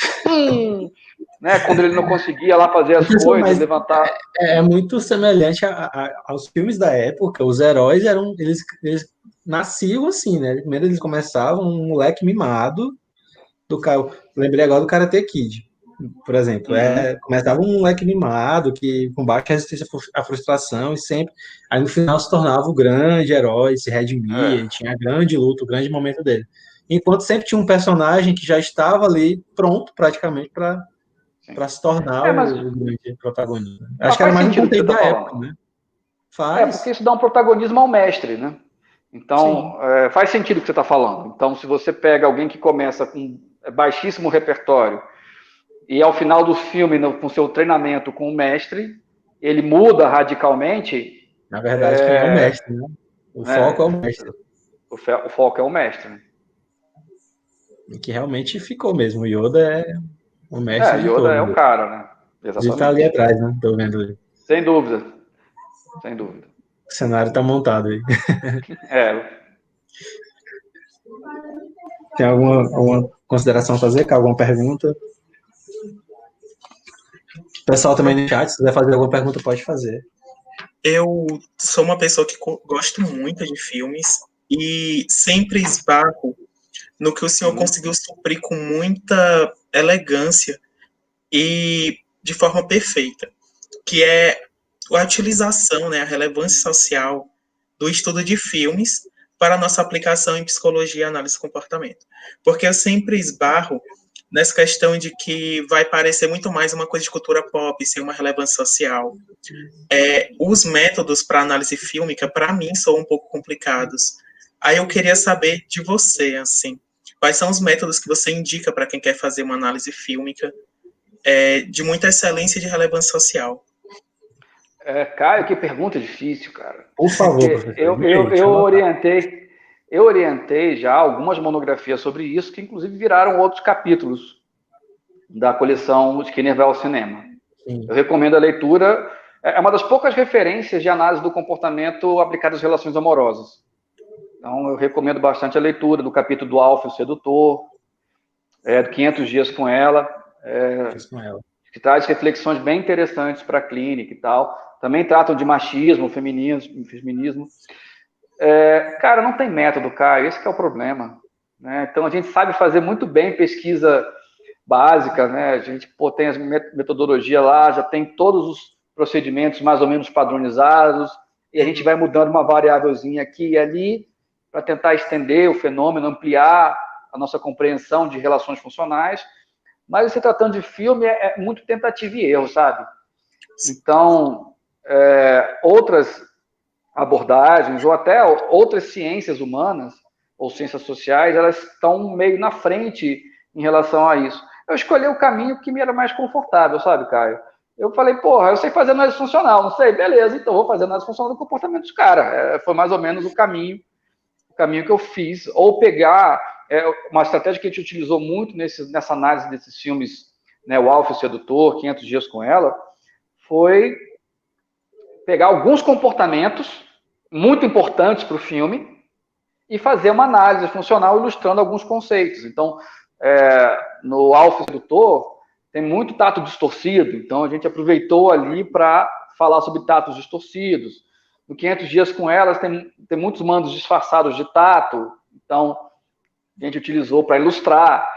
né, quando ele não conseguia lá fazer as coisas, levantar. É muito semelhante aos filmes da época, os heróis eles nasciam assim, né, primeiro eles começavam um moleque mimado, lembrei agora do Karate Kid, por exemplo, começava um moleque mimado, que com baixa resistência à frustração, e sempre, aí no final se tornava o grande herói, se redimia, tinha a grande luta, o grande momento dele. Enquanto sempre tinha um personagem que já estava ali pronto, praticamente, para se tornar o grande protagonista. Acho que era mais um conceito da época, né? Porque isso dá um protagonismo ao mestre, né? Então, faz sentido o que você está falando. Então, se você pega alguém que começa com baixíssimo repertório, e ao final do filme, com seu treinamento com o mestre, ele muda radicalmente. Na verdade, quem é o mestre, né? O foco é o mestre. O foco é o mestre. E que realmente ficou mesmo. O Yoda é o mestre de Yoda todos. é o cara, né? Exatamente. Ele tá ali atrás, né? Tô vendo ali. Sem dúvida. Sem dúvida. O cenário tá montado aí. Tem alguma consideração a fazer? Alguma pergunta? O pessoal também no chat, se quiser fazer alguma pergunta, pode fazer. Eu sou uma pessoa que gosto muito de filmes e sempre esbarro no que o senhor conseguiu suprir com muita elegância e de forma perfeita, que é a utilização, né, a relevância social do estudo de filmes para a nossa aplicação em psicologia e análise de comportamento. Porque eu sempre esbarro nessa questão de que vai parecer muito mais uma coisa de cultura pop, sem uma relevância social. Os métodos para análise fílmica, para mim, são um pouco complicados. Aí eu queria saber de você, assim, quais são os métodos que você indica para quem quer fazer uma análise fílmica de muita excelência e de relevância social? Caio, que pergunta difícil, cara. Por favor, professor. Eu orientei já algumas monografias sobre isso, que inclusive viraram outros capítulos da coleção Skinner vai ao cinema. Sim. Eu recomendo a leitura, é uma das poucas referências de análise do comportamento aplicadas às relações amorosas. Então, eu recomendo bastante a leitura do capítulo do Alfa, o Sedutor, do 500 Dias com Ela, que traz reflexões bem interessantes para a clínica e tal. Também tratam de machismo, feminismo. Cara, não tem método, Caio, esse que é o problema. Né? Então, a gente sabe fazer muito bem pesquisa básica, né? A gente tem as metodologia lá, já tem todos os procedimentos mais ou menos padronizados, e a gente vai mudando uma variávelzinha aqui e ali para tentar estender o fenômeno, ampliar a nossa compreensão de relações funcionais, mas se tratando de filme é muito tentativa e erro, sabe? Então, outras abordagens, ou até outras ciências humanas, ou ciências sociais, elas estão meio na frente em relação a isso. Eu escolhi o caminho que me era mais confortável, sabe, Caio? Eu falei, porra, eu sei fazer análise funcional, não sei? Beleza, então vou fazer análise funcional do comportamento dos caras. Foi mais ou menos o caminho que eu fiz. Ou pegar uma estratégia que a gente utilizou muito nessa análise desses filmes, né, o Alfa, o Sedutor, 500 Dias com Ela, foi pegar alguns comportamentos muito importantes para o filme e fazer uma análise funcional ilustrando alguns conceitos. Então, no Alfa Sedutor, tem muito tato distorcido, então a gente aproveitou ali para falar sobre tatos distorcidos. No 500 Dias com Elas, tem muitos mandos disfarçados de tato, então a gente utilizou para ilustrar.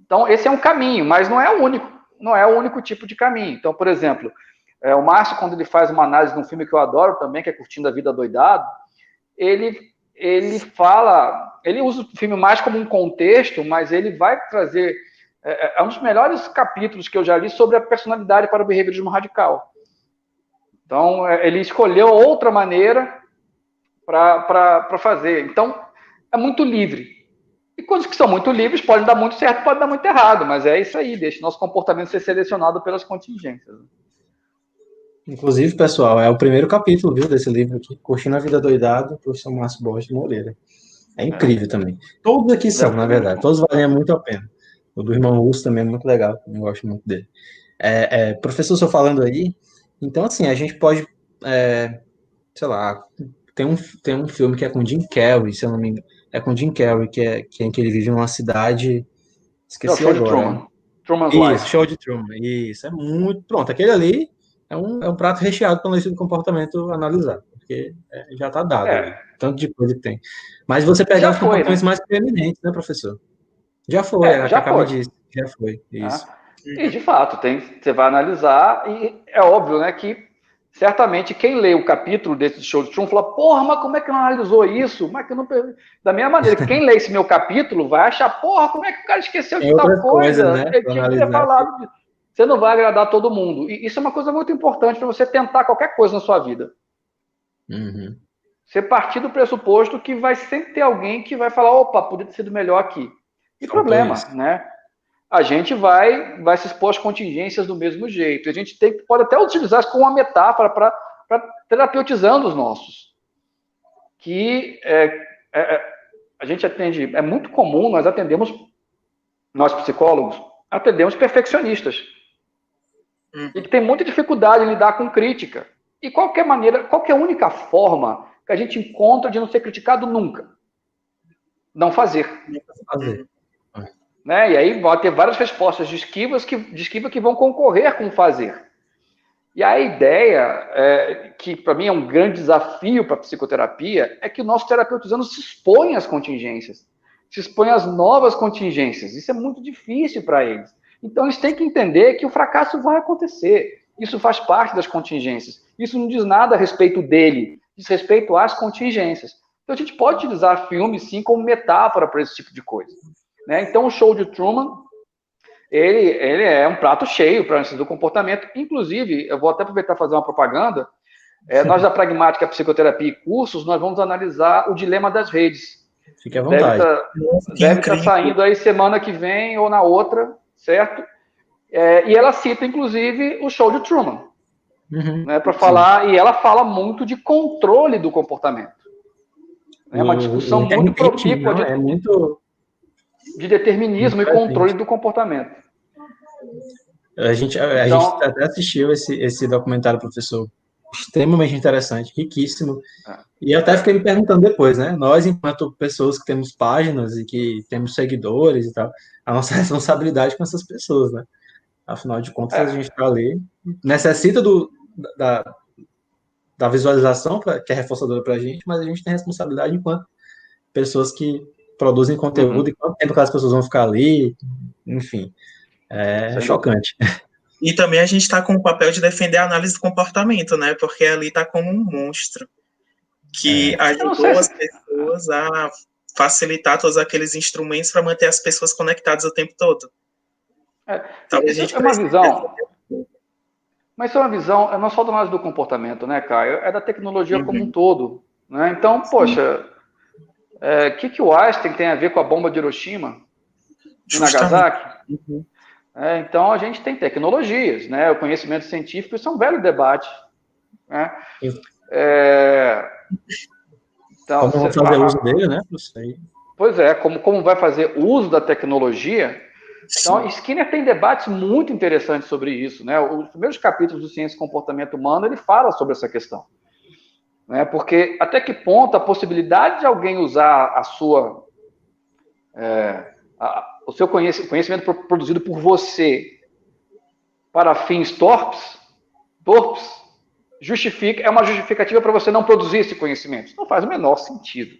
Então, esse é um caminho, mas não é o único tipo de caminho. Então, por exemplo, o Márcio, quando ele faz uma análise de um filme que eu adoro também, que é Curtindo a Vida Doidado, ele usa o filme mais como um contexto, mas ele vai trazer... É um dos melhores capítulos que eu já li sobre a personalidade para o behaviorismo radical. Então, ele escolheu outra maneira para fazer. Então, é muito livre. E coisas que são muito livres podem dar muito certo, podem dar muito errado, mas é isso aí, deixa nosso comportamento ser selecionado pelas contingências. Inclusive, pessoal, é o primeiro capítulo, viu, desse livro aqui, Curtindo a Vida Doidado, professor Márcio Borges de Moreira. É incrível também. Todos aqui são, na verdade, todos valem muito a pena. O do irmão Russo também é muito legal, eu gosto muito dele. Professor, só falando aí, então, assim, a gente pode, sei lá, tem um filme que é com Jim Carrey, se eu não me engano, é com Jim Carrey, que é em que ele vive numa cidade, esqueci agora. Show de Truman. Truman's Isso, Life. Show de Truman, isso, é muito, pronto, aquele ali é um prato recheado para o analista do comportamento analisar, porque já está dado ali, tanto de coisa que tem. Mas você pegar os comportamentos, né, mais preeminentes, né, professor? Já foi, a Cacá me disse. Já foi, isso. E, de fato, você vai analisar, e é óbvio, né, que certamente quem lê o capítulo desse Show de Truman fala, porra, mas como é que não analisou isso? Mas que não... Da mesma maneira que quem lê esse meu capítulo vai achar, porra, como é que o cara esqueceu de tal coisa? Né, Ele tinha que ter falado disso. Você não vai agradar todo mundo. E isso é uma coisa muito importante para você tentar qualquer coisa na sua vida. Uhum. Você partir do pressuposto que vai sempre ter alguém que vai falar, opa, podia ter sido melhor aqui. E problema, né? A gente vai se expor às contingências do mesmo jeito. A gente pode até utilizar isso como uma metáfora para terapeutizando os nossos. Que a gente atende, é muito comum, nós psicólogos, atendemos perfeccionistas. E que tem muita dificuldade em lidar com crítica. E qual é a única forma que a gente encontra de não ser criticado nunca? Não fazer. Né? E aí vai ter várias respostas de esquiva que vão concorrer com o fazer. E a ideia, que para mim é um grande desafio para a psicoterapia, é que o nosso terapeutizando se expõe às contingências, se expõe às novas contingências. Isso é muito difícil para eles. Então, eles têm que entender que o fracasso vai acontecer. Isso faz parte das contingências. Isso não diz nada a respeito dele, diz respeito às contingências. Então, a gente pode utilizar filme, sim, como metáfora para esse tipo de coisa. Né? Então, o Show de Truman, ele é um prato cheio para análise do comportamento. Inclusive, eu vou até aproveitar para fazer uma propaganda. Nós, da Pragmática Psicoterapia e Cursos, nós vamos analisar o dilema das redes. Fique à vontade. Deve estar saindo aí semana que vem ou na outra, certo? E ela cita, inclusive, o Show de Truman. Né, para falar, e ela fala muito de controle do comportamento. É uma discussão muito profícua de determinismo e controle do comportamento. A gente até assistiu esse documentário, professor, extremamente interessante, riquíssimo. E eu até fiquei me perguntando depois, né? Nós, enquanto pessoas que temos páginas e que temos seguidores e tal, a nossa responsabilidade com essas pessoas, né? Afinal de contas, a gente está ali, necessita da, da visualização, que é reforçadora para a gente, mas a gente tem responsabilidade enquanto pessoas que produzem conteúdo e quanto tempo aquelas pessoas vão ficar ali, enfim, chocante. E também a gente está com o papel de defender a análise do comportamento, né? Porque ali está como um monstro que ajudou as pessoas a facilitar todos aqueles instrumentos para manter as pessoas conectadas o tempo todo. Então, a gente uma visão. Mas isso é uma visão, não só da análise do comportamento, né, Caio? É da tecnologia como um todo. Né? Então, poxa, o que o Einstein tem a ver com a bomba de Hiroshima e Nagasaki? Então, a gente tem tecnologias, né? O conhecimento científico, isso é um velho debate. Né? Então, como fazer uso dele, né? Pois é, como vai fazer uso da tecnologia. Então, Skinner tem debates muito interessantes sobre isso, né? Os primeiros capítulos do Ciência e Comportamento Humano, ele fala sobre essa questão, né? Porque até que ponto a possibilidade de alguém usar o seu conhecimento produzido por você para fins torpes, é uma justificativa para você não produzir esse conhecimento. Isso não faz o menor sentido.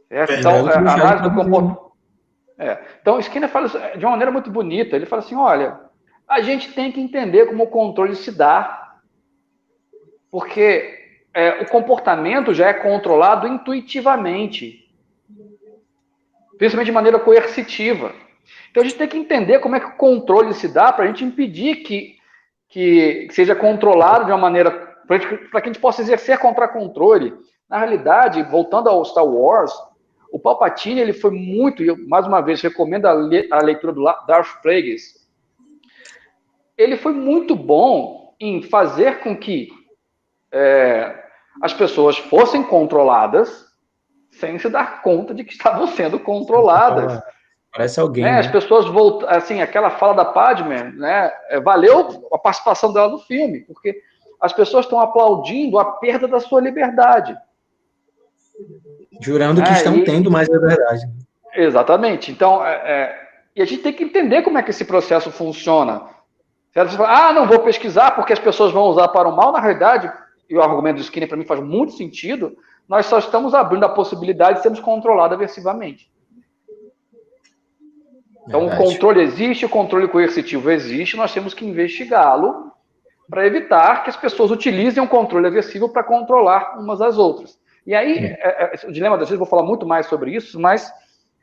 Certo? Então, a análise do comportamento... Então, Skinner fala de uma maneira muito bonita. Ele fala assim, olha, a gente tem que entender como o controle se dá, porque o comportamento já é controlado intuitivamente, principalmente de maneira coercitiva. Então, a gente tem que entender como é que o controle se dá para a gente impedir que seja controlado de uma maneira... para que a gente possa exercer contra-controle. Na realidade, voltando ao Star Wars... O Palpatine, ele foi muito, e mais uma vez recomendo a leitura do Darth Plagueis, ele foi muito bom em fazer com que as pessoas fossem controladas sem se dar conta de que estavam sendo controladas. Parece alguém, né? As pessoas voltaram, assim, aquela fala da Padme, né? Valeu a participação dela no filme, porque as pessoas estão aplaudindo a perda da sua liberdade. Jurando que estão tendo mais liberdade. Exatamente. Então, e a gente tem que entender como é que esse processo funciona. Você fala, não vou pesquisar porque as pessoas vão usar para o mal. Na realidade, e o argumento do Skinner para mim faz muito sentido, nós só estamos abrindo a possibilidade de sermos controlados aversivamente. Então, o controle existe, o controle coercitivo existe, nós temos que investigá-lo para evitar que as pessoas utilizem o controle aversivo para controlar umas às outras. E aí, o dilema das vezes, vou falar muito mais sobre isso, mas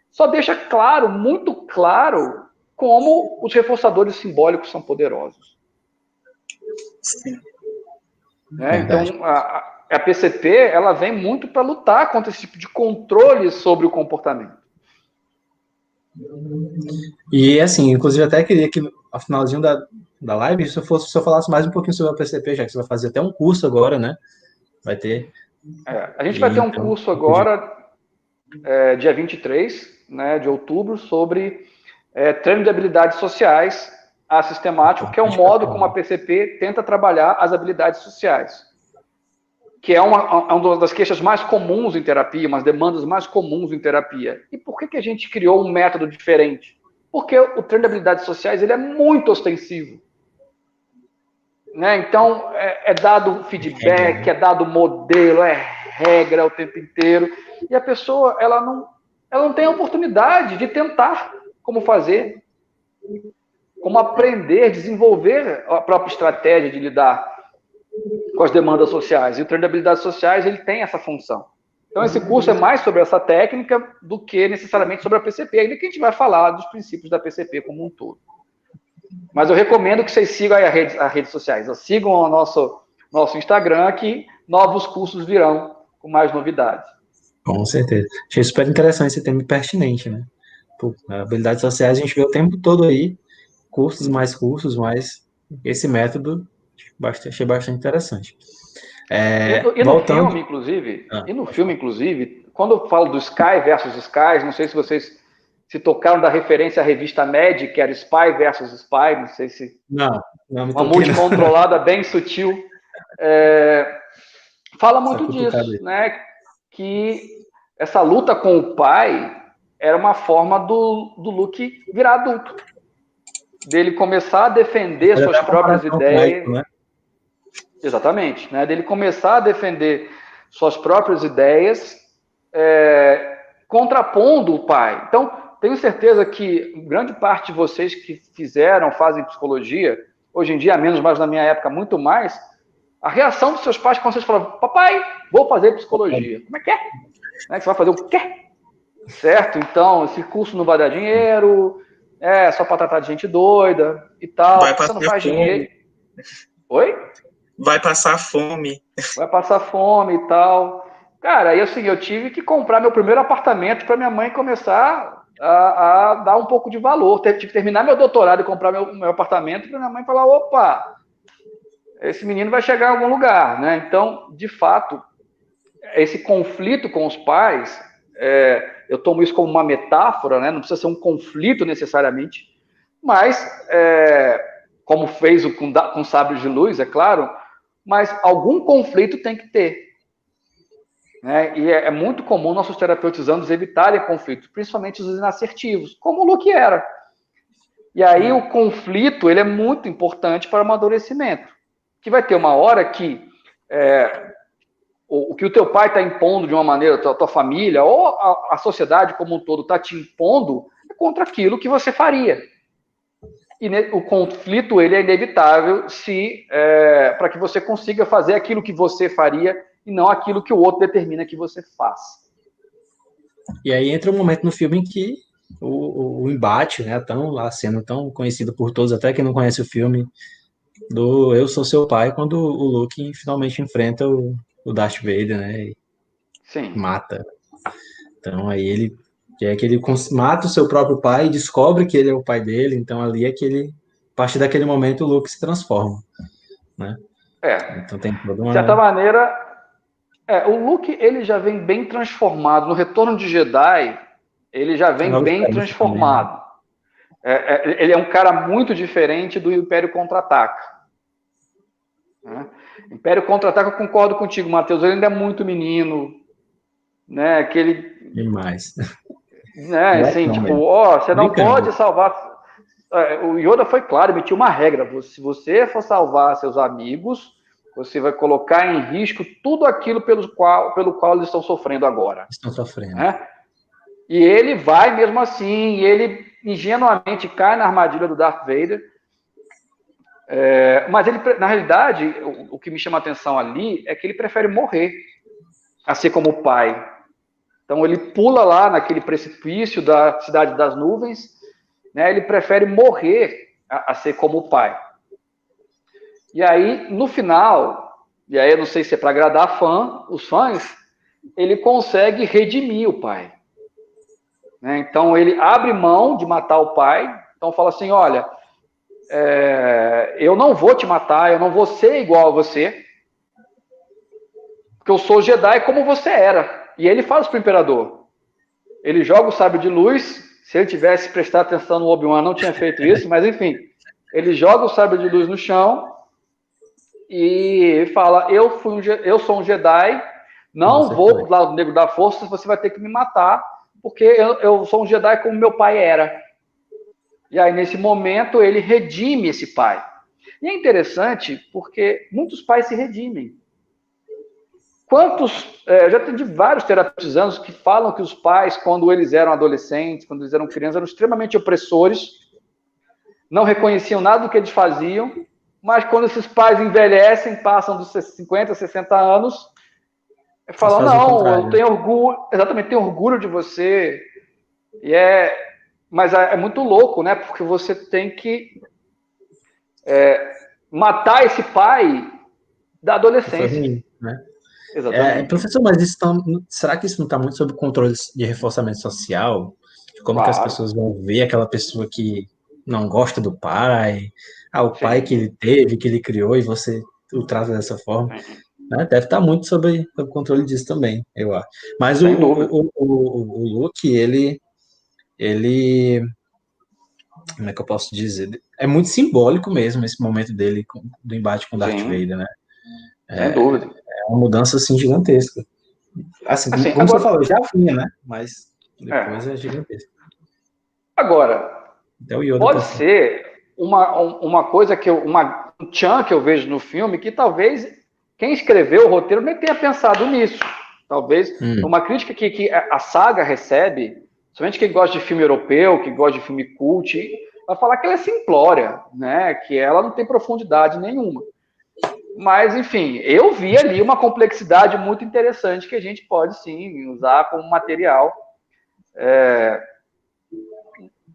só deixa claro, muito claro, como os reforçadores simbólicos são poderosos. Sim. Então, a PCP, ela vem muito para lutar contra esse tipo de controle sobre o comportamento. E, assim, inclusive, até queria que, ao finalzinho da live, se eu falasse mais um pouquinho sobre a PCP, já que você vai fazer até um curso agora, né? Vai ter... a gente vai ter um curso agora, dia 23, né, de outubro, sobre treino de habilidades sociais sistemático, que é um modo como a PCP tenta trabalhar as habilidades sociais, que é uma das queixas mais comuns em terapia, umas demandas mais comuns em terapia. E por que a gente criou um método diferente? Porque o treino de habilidades sociais ele é muito ostensivo. Né? Então, é dado feedback, é dado modelo, é regra o tempo inteiro, e a pessoa ela não tem a oportunidade de tentar como fazer, como aprender, desenvolver a própria estratégia de lidar com as demandas sociais. E o treino de habilidades sociais ele tem essa função. Então, esse curso é mais sobre essa técnica do que necessariamente sobre a PCP, ainda que a gente vai falar dos princípios da PCP como um todo. Mas eu recomendo que vocês sigam as redes sociais. Sigam o nosso Instagram, que novos cursos virão com mais novidades. Com certeza. Achei super interessante esse tema pertinente, né? Habilidades sociais a gente vê o tempo todo aí, cursos, mais esse método achei bastante interessante. No filme, inclusive, quando eu falo do Sky versus Skies, não sei se vocês se tocaram da referência à revista Mad, que era Spy versus Spy, não sei se... Não me uma toquei, multicontrolada bem sutil. Fala muito disso, né? Que essa luta com o pai era uma forma do Luke virar adulto. Dele começar a defender suas próprias ideias. Né? Exatamente, né? Dele começar a defender suas próprias ideias, contrapondo o pai. Então, tenho certeza que grande parte de vocês que fazem psicologia, hoje em dia menos, mas na minha época muito mais, a reação dos seus pais quando vocês falam, papai, vou fazer psicologia. Como é que é? Né? Você vai fazer o quê? Certo? Então, esse curso não vai dar dinheiro, só para tratar de gente doida e tal. Você não faz dinheiro. Oi? Vai passar fome. Vai passar fome e tal. Cara, aí assim, eu tive que comprar meu primeiro apartamento para minha mãe começar a dar um pouco de valor. Tive que terminar meu doutorado e comprar meu apartamento para minha mãe falar, opa, esse menino vai chegar em algum lugar, né? Então, de fato, esse conflito com os pais, eu tomo isso como uma metáfora, né? Não precisa ser um conflito necessariamente, mas, como fez com Sábios de Luz, é claro, mas algum conflito tem que ter. Né? E é muito comum nossos terapeutandos evitarem conflitos, principalmente os inassertivos, como o Luke era. E aí o conflito ele é muito importante para o amadurecimento. Que vai ter uma hora que o que o teu pai está impondo de uma maneira, a tua família, ou a sociedade como um todo está te impondo, é contra aquilo que você faria. E o conflito ele é inevitável para que você consiga fazer aquilo que você faria e não aquilo que o outro determina que você faça. E aí entra um momento no filme em que o embate, né, sendo tão conhecido por todos, até quem não conhece o filme, do Eu Sou Seu Pai, quando o Luke finalmente enfrenta o Darth Vader, né, e Sim. mata. Então aí ele mata o seu próprio pai e descobre que ele é o pai dele, então ali a partir daquele momento o Luke se transforma, né? Então tem toda uma... De certa maneira, o Luke ele já vem bem transformado. No Retorno de Jedi, ele já vem bem transformado. Também, né? Ele é um cara muito diferente do Império Contra-Ataca. Né? Império Contra-Ataca, eu concordo contigo, Matheus. Ele ainda é muito menino, né? Aquele... Demais. Né? Assim, você não pode salvar... O Yoda foi claro, emitiu uma regra. Se você for salvar seus amigos, você vai colocar em risco tudo aquilo pelo qual eles estão sofrendo agora. Estão sofrendo. Né? E ele vai mesmo assim, e ele ingenuamente cai na armadilha do Darth Vader. Mas ele, na realidade, o que me chama a atenção ali é que ele prefere morrer a ser como o pai. Então ele pula lá naquele precipício da Cidade das Nuvens, né? Ele prefere morrer a ser como o pai. E aí, no final, e aí eu não sei se é para agradar os fãs, ele consegue redimir o pai. Né? Então ele abre mão de matar o pai, então fala assim, olha, eu não vou te matar, eu não vou ser igual a você, porque eu sou Jedi como você era. E ele fala para o Imperador, ele joga o sábio de luz, se ele tivesse prestado atenção no Obi-Wan, não tinha feito isso, mas enfim, ele joga o sábio de luz no chão e fala, eu sou um Jedi, não vou pro lado negro da força, você vai ter que me matar, porque eu sou um Jedi como meu pai era. E aí, nesse momento, ele redime esse pai. E é interessante, porque muitos pais se redimem. Já tem vários terapeutas que falam que os pais, quando eles eram adolescentes, quando eles eram crianças, eram extremamente opressores, não reconheciam nada do que eles faziam, mas quando esses pais envelhecem, passam dos 50, 60 anos, falam, não, eu tenho orgulho, exatamente, tenho orgulho de você. Mas é muito louco, né? Porque você tem que matar esse pai da adolescência. Ruim, né? Exatamente. Professor, mas será que isso não está muito sob o controle de reforçamento social? De como que as pessoas vão ver aquela pessoa que não gosta do pai, o pai que ele teve, que ele criou, e você o trata dessa forma? Né? Deve estar muito sob o controle disso também, eu acho. Mas o Luke, ele ele, como é que eu posso dizer? É muito simbólico mesmo esse momento dele do embate com Darth Vader, né? Sem dúvida. É uma mudança assim gigantesca. Assim, como agora, você falou, já vinha, né? Mas depois é gigantesco. Agora, pode ser uma coisa que um tchan que eu vejo no filme que talvez quem escreveu o roteiro nem tenha pensado nisso. Talvez uma crítica que a saga recebe, somente quem gosta de filme europeu, que gosta de filme cult, vai falar que ela é simplória, né? Que ela não tem profundidade nenhuma. Mas, enfim, eu vi ali uma complexidade muito interessante que a gente pode, sim, usar como material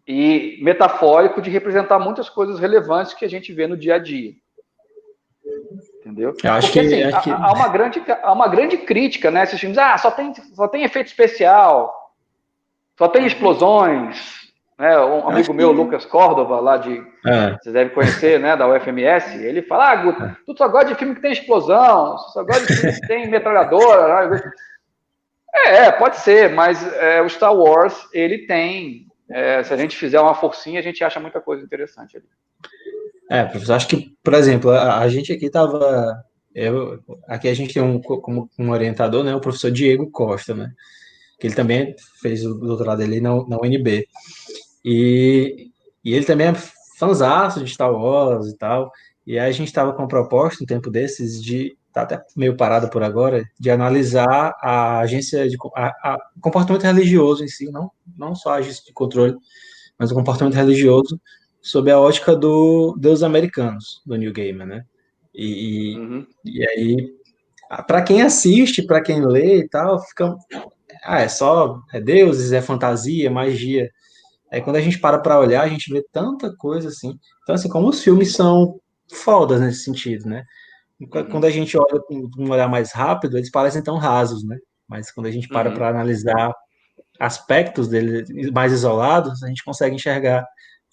e metafórico de representar muitas coisas relevantes que a gente vê no dia a dia. Entendeu? Porque, assim, há uma grande crítica, né? Esses filmes, só tem efeito especial, só tem explosões, né? Um amigo meu, Lucas Córdova, lá de... Vocês devem conhecer, né? Da UFMS, ele fala, Guto, tu só gosta de filme que tem explosão, tu só gosta de filme que tem metralhadora. Né? Pode ser, mas o Star Wars, ele tem... se a gente fizer uma forcinha, a gente acha muita coisa interessante ali. Professor, acho que, por exemplo, a gente aqui estava... Aqui a gente tem como um orientador, né? O professor Diego Costa, né? Que ele também fez o doutorado dele na UNB. E ele também é fãzaço de Star Wars e tal. E aí a gente estava com a proposta, um tempo desses, tá até meio parado por agora, de analisar a agência de o comportamento religioso em si, não só a agência de controle, mas o comportamento religioso sob a ótica do Deus Americanos, do Neil Gaiman, né? E aí, para quem assiste, para quem lê e tal, fica... é deuses, é fantasia, é magia. Aí quando a gente para olhar, a gente vê tanta coisa assim. Então, assim, como os filmes são fodas nesse sentido, né? Quando a gente olha com um olhar mais rápido, eles parecem tão rasos, né? Mas quando a gente para analisar aspectos dele mais isolados, a gente consegue enxergar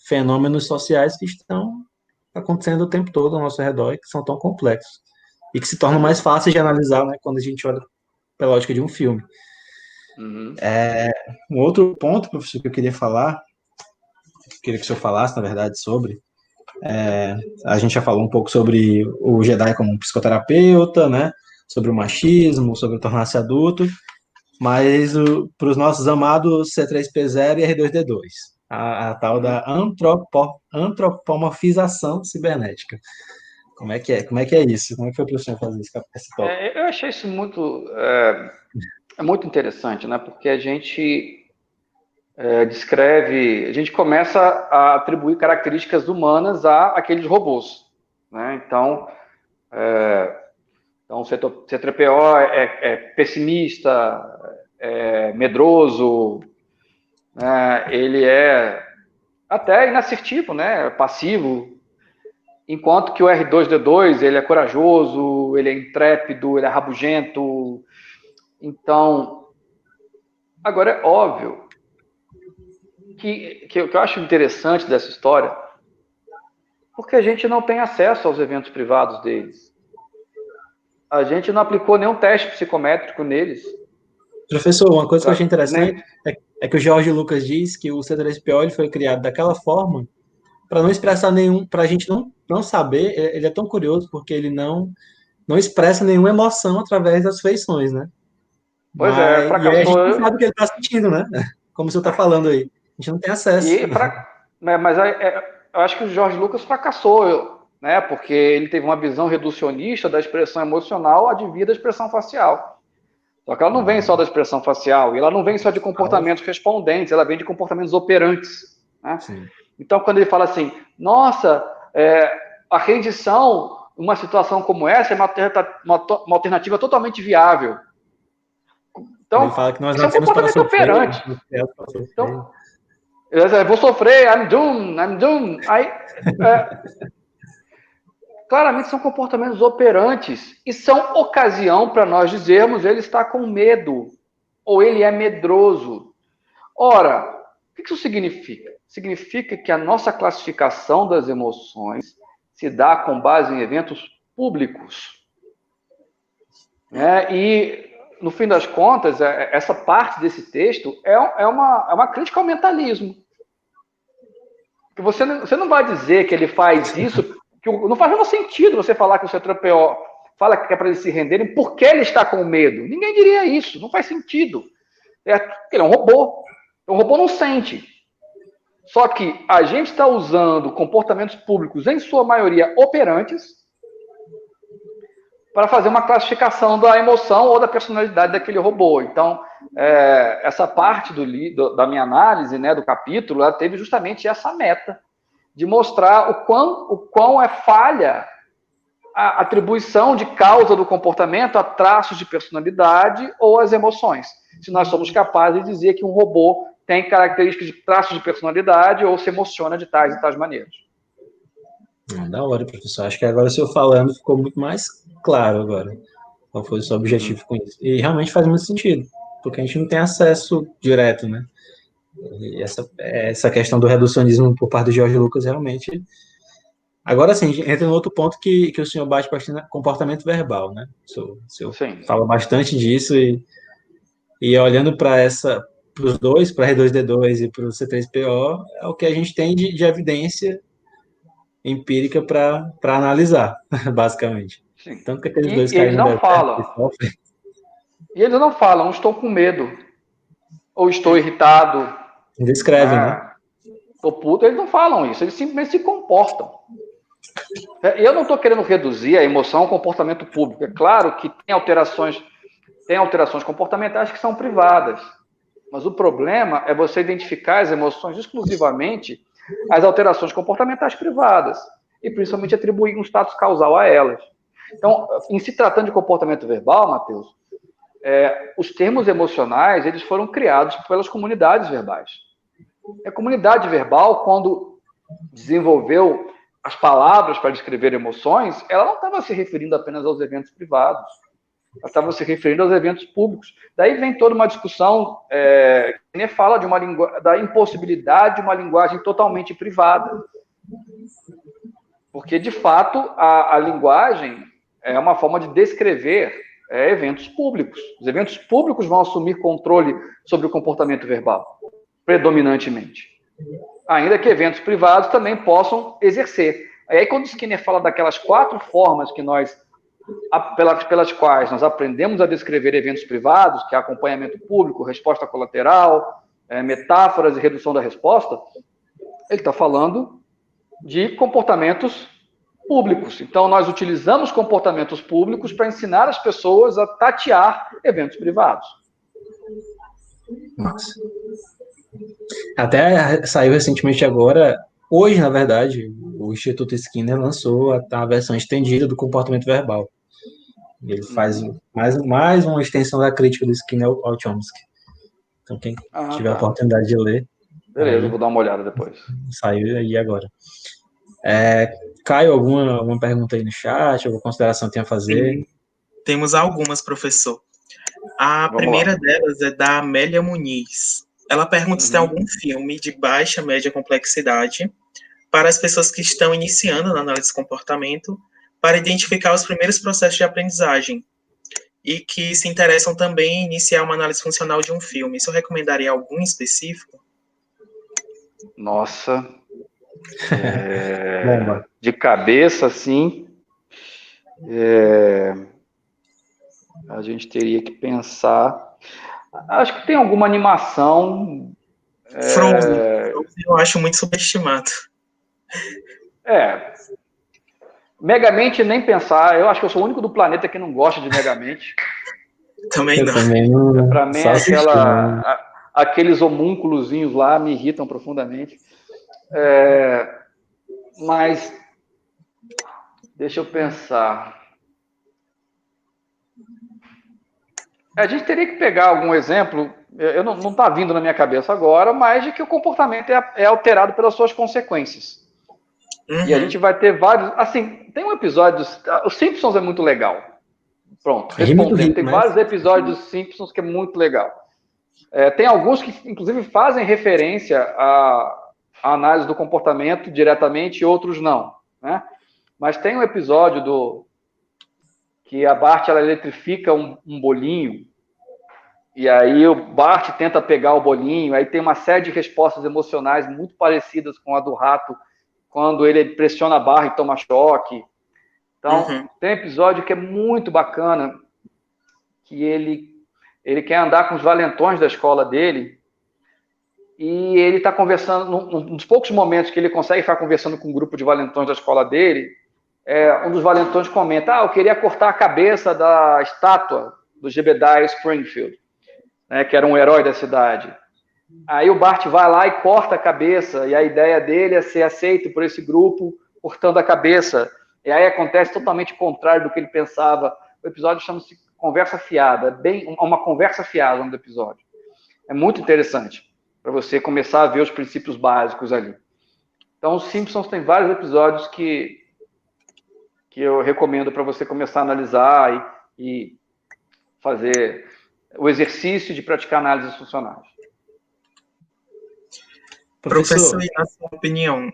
fenômenos sociais que estão acontecendo o tempo todo ao nosso redor e que são tão complexos. E que se tornam mais fáceis de analisar, né? Quando a gente olha pela lógica de um filme. Um outro ponto, professor, que eu queria que o senhor falasse, na verdade, sobre. A gente já falou um pouco sobre o Jedi como um psicoterapeuta, né? Sobre o machismo, sobre o tornar-se adulto, mas para os nossos amados C3P0 e R2D2, a tal da antropomorfização cibernética. Como é que é isso? Como é que foi para o senhor fazer esse tópico? Eu achei isso muito interessante, né? Porque a gente descreve, a gente começa a atribuir características humanas a aqueles robôs, né? Então o C3PO é pessimista, é medroso, né? Ele é até inassertivo, né? Passivo, enquanto que o R2D2 ele é corajoso, ele é intrépido, ele é rabugento. Então, agora é óbvio que eu acho interessante dessa história, porque a gente não tem acesso aos eventos privados deles. A gente não aplicou nenhum teste psicométrico neles. Professor, uma coisa que eu achei interessante é que o George Lucas diz que o C3PO ele foi criado daquela forma para não expressar para a gente não saber, ele é tão curioso porque ele não expressa nenhuma emoção através das feições, né? Pois e aí a gente não sabe o que ele está sentindo, né? Como o senhor está falando aí. A gente não tem acesso. Mas eu acho que o George Lucas fracassou, né? Porque ele teve uma visão reducionista da expressão emocional advir da expressão facial. Só que ela não vem só da expressão facial, e ela não vem só de comportamentos respondentes, ela vem de comportamentos operantes. Né? Então, quando ele fala assim, nossa, a rendição, uma situação como essa, é uma alternativa totalmente viável. Então, ele fala que nós isso é um comportamento operante. Então, eu vou sofrer, I'm doomed. Aí, claramente são comportamentos operantes e são ocasião para nós dizermos ele está com medo ou ele é medroso. Ora, o que isso significa? Significa que a nossa classificação das emoções se dá com base em eventos públicos. Né? E no fim das contas, essa parte desse texto é uma crítica ao mentalismo. Que você não vai dizer que ele faz isso, que não faz nenhum sentido você falar que o C3PO fala que é para eles se renderem porque ele está com medo. Ninguém diria isso, não faz sentido. Ele é um robô. O robô não sente. Só que a gente está usando comportamentos públicos, em sua maioria operantes, para fazer uma classificação da emoção ou da personalidade daquele robô. Então, essa parte da minha análise, né, do capítulo, ela teve justamente essa meta, de mostrar o quão é falha a atribuição de causa do comportamento a traços de personalidade ou às emoções. Se nós somos capazes de dizer que um robô tem características de traços de personalidade ou se emociona de tais e tais maneiras. Da hora, professor. Acho que agora o senhor falando ficou muito mais claro agora. Qual foi o seu objetivo com isso? E realmente faz muito sentido, porque a gente não tem acesso direto, né? E essa questão do reducionismo por parte do George Lucas realmente... Agora sim, entra no outro ponto que o senhor bate bastante, comportamento verbal, né? O senhor fala bastante disso e olhando para os dois, para R2D2 e para o C3PO, é o que a gente tem de evidência empírica para analisar, basicamente. Sim. Tanto que aqueles dois eles não falam. E eles não falam, estou com medo, ou estou irritado. Descrevem, né? Estou puto, eles não falam isso, eles simplesmente se comportam. Eu não estou querendo reduzir a emoção ao comportamento público. É claro que tem alterações comportamentais que são privadas. Mas o problema é você identificar as emoções exclusivamente às alterações comportamentais privadas. E principalmente atribuir um status causal a elas. Então, em se tratando de comportamento verbal, Matheus, os termos emocionais eles foram criados pelas comunidades verbais. A comunidade verbal, quando desenvolveu as palavras para descrever emoções, ela não estava se referindo apenas aos eventos privados. Ela estava se referindo aos eventos públicos. Daí vem toda uma discussão que fala da impossibilidade de uma linguagem totalmente privada. Porque, de fato, a linguagem é uma forma de descrever eventos públicos. Os eventos públicos vão assumir controle sobre o comportamento verbal, predominantemente. Ainda que eventos privados também possam exercer. Aí, quando Skinner fala daquelas 4 formas pelas quais nós aprendemos a descrever eventos privados, que é acompanhamento público, resposta colateral, metáforas e redução da resposta, ele está falando de comportamentos públicos. Então, nós utilizamos comportamentos públicos para ensinar as pessoas a tatear eventos privados. Nossa. Até saiu recentemente agora, hoje, na verdade, o Instituto Skinner lançou a versão estendida do comportamento verbal. Ele faz mais uma extensão da crítica do Skinner ao Chomsky. Então, quem tiver a oportunidade de ler... Beleza, vou dar uma olhada depois. Saiu aí agora. Caio, alguma pergunta aí no chat, alguma consideração tem a fazer? Sim, temos algumas, professor. A primeira delas é da Amélia Muniz. Ela pergunta se tem algum filme de baixa, média complexidade para as pessoas que estão iniciando na análise de comportamento para identificar os primeiros processos de aprendizagem e que se interessam também em iniciar uma análise funcional de um filme. Isso eu recomendaria algum específico? Nossa... de cabeça, assim, a gente teria que pensar. Acho que tem alguma animação. Frozen, eu acho muito subestimado. Megamente, nem pensar. Eu acho que eu sou o único do planeta que não gosta de Megamente. Também não. Para mim, aqueles homúnculozinhos lá me irritam profundamente. Mas deixa eu pensar. A gente teria que pegar algum exemplo, não está vindo na minha cabeça agora, mas de que o comportamento é alterado pelas suas consequências. E a gente vai ter vários... Assim, tem um episódio... Os Simpsons é muito legal. Pronto, respondendo. Tem vários episódios dos Simpsons que é muito legal. Tem alguns que, inclusive, fazem referência a análise do comportamento diretamente e outros não, né? Mas tem um episódio que a Bart ela eletrifica um bolinho E aí o Bart tenta pegar o bolinho, aí tem uma série de respostas emocionais muito parecidas com a do rato, quando ele pressiona a barra e toma choque. Então, tem um episódio que é muito bacana, que ele quer andar com os valentões da escola dele, e ele está conversando, num dos poucos momentos que ele consegue ficar conversando com um grupo de valentões da escola dele, um dos valentões comenta, eu queria cortar a cabeça da estátua do Jebediah Springfield, né, que era um herói da cidade. Aí o Bart vai lá e corta a cabeça, e a ideia dele é ser aceito por esse grupo, cortando a cabeça. E aí acontece totalmente o contrário do que ele pensava. O episódio chama-se Conversa Fiada, bem uma conversa fiada no episódio. É muito interessante para você começar a ver os princípios básicos ali. Então, os Simpsons tem vários episódios que eu recomendo para você começar a analisar e fazer o exercício de praticar análises funcionais. Professor, e na sua opinião,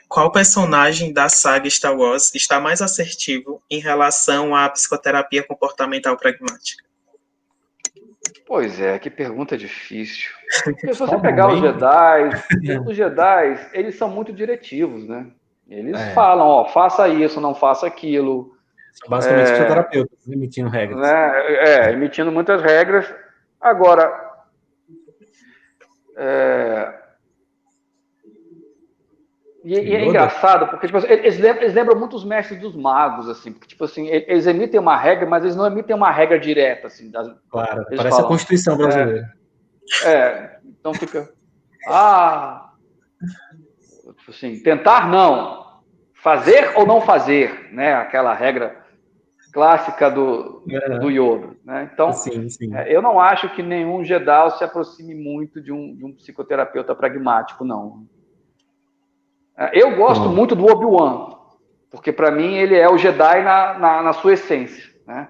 qual personagem da saga Star Wars está mais assertivo em relação à psicoterapia comportamental pragmática? Pois é, que pergunta difícil. Porque se você pegar os Jedi, eles são muito diretivos, né? Eles falam, faça isso, não faça aquilo. São basicamente psicoterapeutas, emitindo regras. Né? Emitindo muitas regras. Agora, E é engraçado, porque tipo, eles lembram muito os mestres dos magos, assim, porque tipo assim, eles emitem uma regra, mas eles não emitem uma regra direta, assim. Claro, parece falam, a Constituição brasileira. Então fica, tipo assim, tentar não, fazer ou não fazer, né? Aquela regra clássica do Yoda, né? Então, sim. Eu não acho que nenhum Jedi se aproxime muito de um psicoterapeuta pragmático, não. Eu gosto muito do Obi-Wan, porque para mim ele é o Jedi na sua essência, né?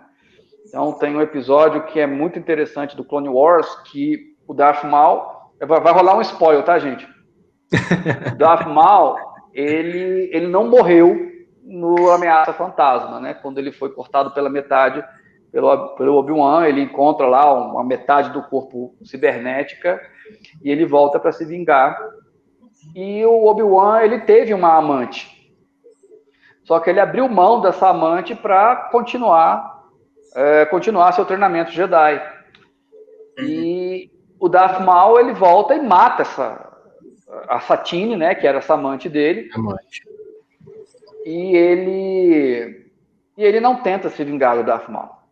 Então tem um episódio que é muito interessante do Clone Wars, que o Darth Maul, vai rolar um spoiler, tá, gente? O Darth Maul, ele não morreu no Ameaça Fantasma, né? Quando ele foi cortado pela metade pelo Obi-Wan, ele encontra lá uma metade do corpo cibernética e ele volta para se vingar. E o Obi-Wan, ele teve uma amante. Só que ele abriu mão dessa amante para continuar seu treinamento Jedi. E o Darth Maul, ele volta e mata a Satine, né, que era essa amante dele. E ele não tenta se vingar do Darth Maul.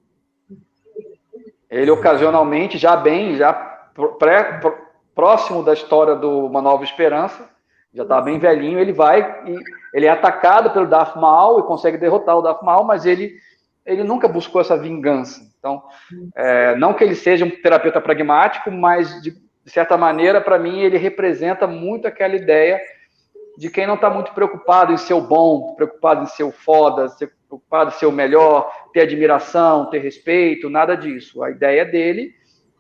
Ele ocasionalmente, já próximo da história do Uma Nova Esperança, já está bem velhinho, ele é atacado pelo Darth Maul e consegue derrotar o Darth Maul, mas ele nunca buscou essa vingança. Então, não que ele seja um terapeuta pragmático, mas, de certa maneira, para mim, ele representa muito aquela ideia de quem não está muito preocupado em ser o bom, preocupado em ser o foda, preocupado em ser o melhor, ter admiração, ter respeito, nada disso. A ideia dele,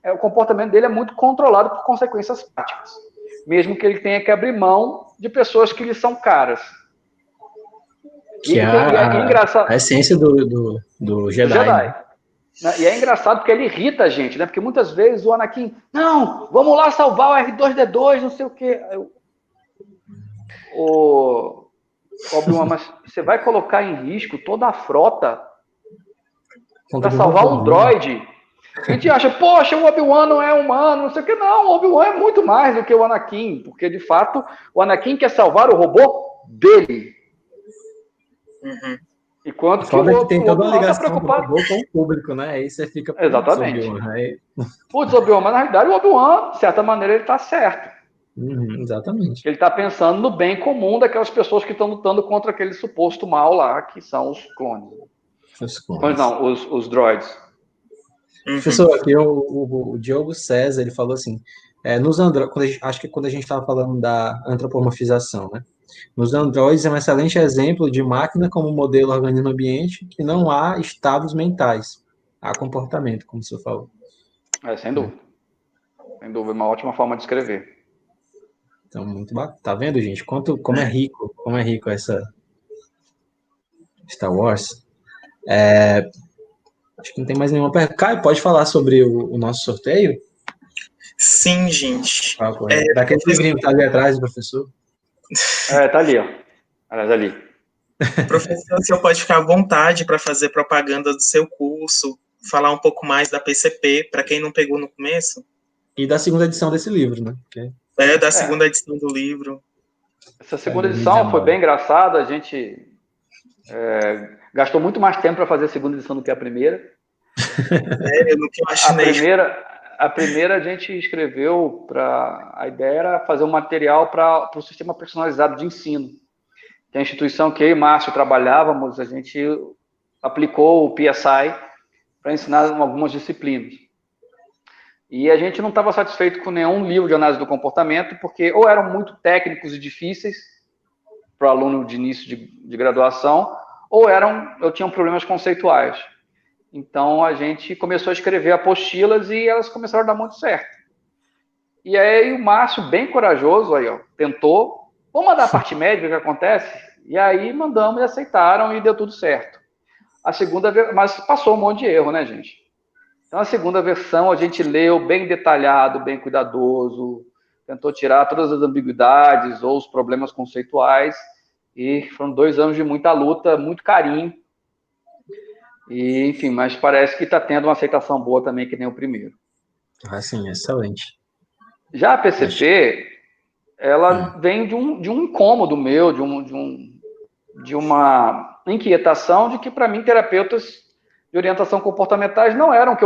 o comportamento dele é muito controlado por consequências práticas, mesmo que ele tenha que abrir mão de pessoas que lhe são caras. Que é a essência do Jedi. Né? E é engraçado porque ele irrita a gente, né? Porque muitas vezes o Anakin, não, vamos lá salvar o R2-D2, não sei o quê. Obi-Wan, mas você vai colocar em risco toda a frota para salvar um droide? A gente acha, poxa, o Obi-Wan não é humano, não sei o que. Não, o Obi-Wan é muito mais do que o Anakin, porque, de fato, o Anakin quer salvar o robô dele. Enquanto que o tem toda uma ligação preocupado do robô com o público, né? Aí você fica... Exatamente. Putz, Obi-Wan, mas na realidade o Obi-Wan, de certa maneira, ele está certo. Exatamente. Ele está pensando no bem comum daquelas pessoas que estão lutando contra aquele suposto mal lá, que são os clones. Mas não, os droids. Professor, aqui o Diogo César, ele falou assim, acho que quando a gente estava falando da antropomorfização, né? Nos androides é um excelente exemplo de máquina como modelo organismo-ambiente que não há estados mentais, há comportamento, como o senhor falou. Sem dúvida. Sem dúvida, uma ótima forma de escrever. Então, muito bacana. Tá vendo, gente? Como é rico essa Star Wars. Acho que não tem mais nenhuma pergunta. Caio, pode falar sobre o nosso sorteio? Sim, gente. Daquele livrinho que tá ali atrás do professor? Tá ali, ó. Aliás, ali. Professor, o senhor pode ficar à vontade para fazer propaganda do seu curso, falar um pouco mais da PCP, para quem não pegou no começo. E da segunda edição desse livro, né? Da segunda edição do livro. Essa segunda edição foi bem engraçada, a gente gastou muito mais tempo para fazer a segunda edição do que a primeira. No que eu imaginei. A primeira a gente escreveu a ideia era fazer um material para o sistema personalizado de ensino. Que a instituição que eu e Márcio trabalhávamos, a gente aplicou o PSI para ensinar algumas disciplinas. E a gente não estava satisfeito com nenhum livro de análise do comportamento, porque ou eram muito técnicos e difíceis para o aluno de início de graduação, ou tinham problemas conceituais. Então, a gente começou a escrever apostilas e elas começaram a dar muito certo. E aí, o Márcio, bem corajoso, aí, ó, tentou. Vamos mandar a parte médica, o que acontece? E aí, mandamos e aceitaram e deu tudo certo. Mas passou um monte de erro, né, gente? Então, a segunda versão a gente leu bem detalhado, bem cuidadoso, tentou tirar todas as ambiguidades ou os problemas conceituais. E foram 2 anos de muita luta, muito carinho. E, enfim, mas parece que está tendo uma aceitação boa também, que nem o primeiro. Sim, excelente. Já a PCP, ela vem de um incômodo meu, de uma inquietação de que, para mim, terapeutas de orientação comportamentais não eram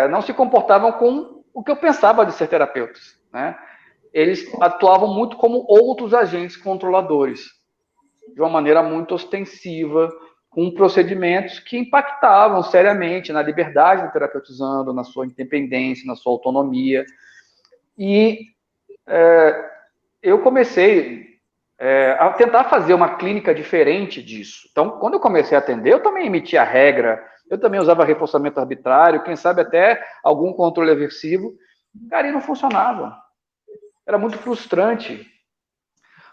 não se comportavam com o que eu pensava de ser terapeutas, né? Eles atuavam muito como outros agentes controladores, de uma maneira muito ostensiva, com procedimentos que impactavam seriamente na liberdade do terapeutizando, na sua independência, na sua autonomia. E eu comecei a tentar fazer uma clínica diferente disso. Então, quando eu comecei a atender, eu também emitia regra, eu também usava reforçamento arbitrário, quem sabe até algum controle aversivo. Cara, e não funcionava. Era muito frustrante.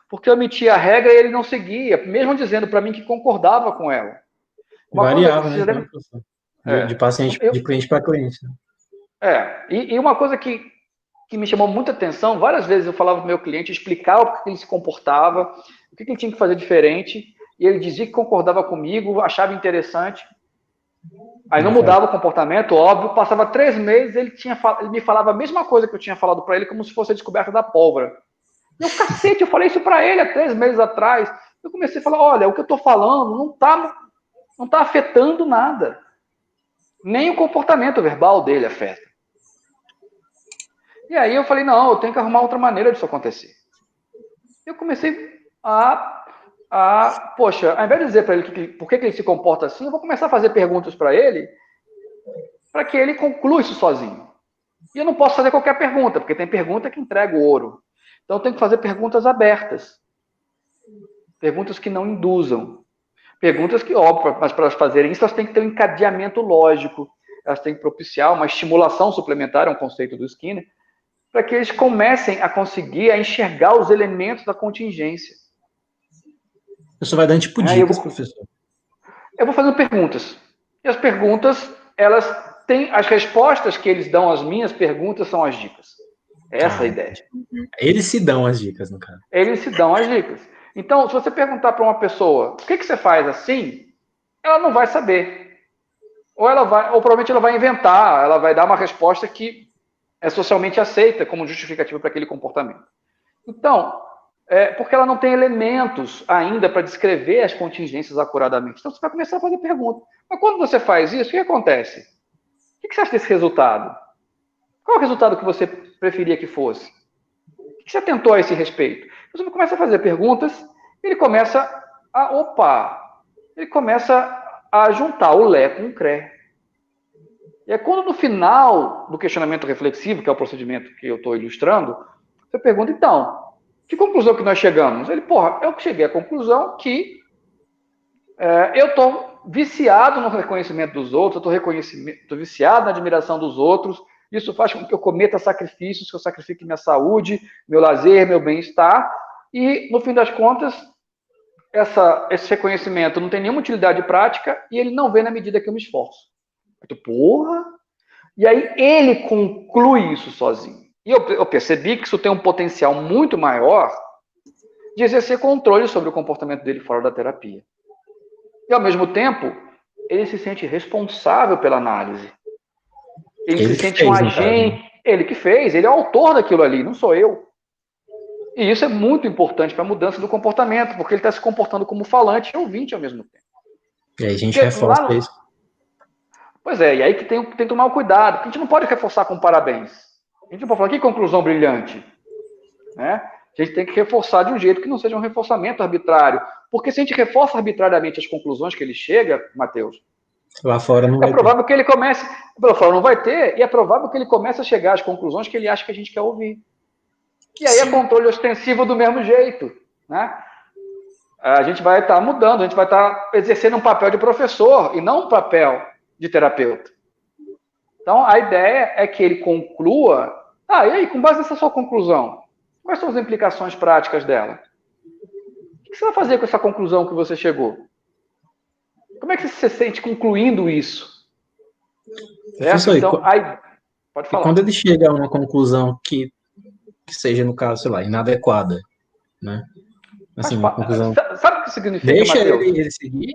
Porque eu emitia a regra e ele não seguia, mesmo dizendo para mim que concordava com ela. Variava, né? De paciente, de cliente para cliente. E uma coisa que me chamou muita atenção, várias vezes eu falava para o meu cliente, explicava por que ele se comportava, o que ele tinha que fazer diferente, e ele dizia que concordava comigo, achava interessante. Aí não mudava o comportamento, óbvio, passava 3 meses, ele me falava a mesma coisa que eu tinha falado para ele, como se fosse a descoberta da pólvora. Meu cacete, eu falei isso para ele há 3 meses atrás. Eu comecei a falar, olha, o que eu estou falando não tá afetando nada. Nem o comportamento verbal dele afeta. E aí eu falei, não, eu tenho que arrumar outra maneira disso acontecer. Eu comecei poxa, ao invés de dizer para ele por que ele se comporta assim, eu vou começar a fazer perguntas para ele, para que ele conclua isso sozinho. E eu não posso fazer qualquer pergunta, porque tem pergunta que entrega o ouro. Então, eu tenho que fazer perguntas abertas. Perguntas que não induzam. Perguntas que, óbvio, mas para elas fazerem isso, elas têm que ter um encadeamento lógico. Elas têm que propiciar uma estimulação suplementar, é um conceito do Skinner, para que eles comecem a conseguir a enxergar os elementos da contingência. Você vai dar tipo dicas, professor? Eu vou fazendo perguntas. E as perguntas, elas têm as respostas que eles dão às minhas perguntas são as dicas. Essa é a ideia. Eles se dão as dicas, no caso. Eles se dão as dicas. Então, se você perguntar para uma pessoa, por que você faz assim? Ela não vai saber. Ou provavelmente ela vai inventar, ela vai dar uma resposta que é socialmente aceita como justificativa para aquele comportamento. Então, porque ela não tem elementos ainda para descrever as contingências acuradamente. Então, você vai começar a fazer perguntas. Mas quando você faz isso, o que acontece? O que você acha desse resultado? Qual é o resultado que você preferia que fosse? O que você tentou a esse respeito? Você começa a fazer perguntas, ele começa a juntar o Lé com o CRE. E é quando no final do questionamento reflexivo, que é o procedimento que eu estou ilustrando, você pergunta, então, que conclusão que nós chegamos? Ele, eu cheguei à conclusão que eu estou viciado no reconhecimento dos outros, eu estou viciado na admiração dos outros, isso faz com que eu cometa sacrifícios, que eu sacrifique minha saúde, meu lazer, meu bem-estar, e, no fim das contas, esse reconhecimento não tem nenhuma utilidade prática e ele não vem na medida que eu me esforço. Porra! E aí ele conclui isso sozinho. E eu percebi que isso tem um potencial muito maior de exercer controle sobre o comportamento dele fora da terapia. E, ao mesmo tempo, ele se sente responsável pela análise. Ele se sente um agente. Ele que fez, ele é o autor daquilo ali, não sou eu. E isso é muito importante para a mudança do comportamento, porque ele está se comportando como falante e ouvinte ao mesmo tempo. E aí a gente reforça isso. Pois é, e aí que tem que tomar cuidado, porque a gente não pode reforçar com parabéns. A gente não pode falar, que conclusão brilhante. Né? A gente tem que reforçar de um jeito que não seja um reforçamento arbitrário. Porque se a gente reforça arbitrariamente as conclusões que ele chega, Matheus, lá fora não vai ter. É provável que ele comece... Lá fora não vai ter, e é provável que ele comece a chegar às conclusões que ele acha que a gente quer ouvir. E aí é controle ostensivo do mesmo jeito. Né? A gente vai estar mudando, a gente vai estar exercendo um papel de professor e não um papel de terapeuta. Então, a ideia é que ele conclua... e aí, com base nessa sua conclusão, quais são as implicações práticas dela? O que você vai fazer com essa conclusão que você chegou? Como é que você se sente concluindo isso? Professor, então, aí, pode falar. Quando ele chega a uma conclusão que seja, no caso, sei lá, inadequada, né? Assim, uma conclusão... Sabe o que significa, Deixa Matheus? ele seguir?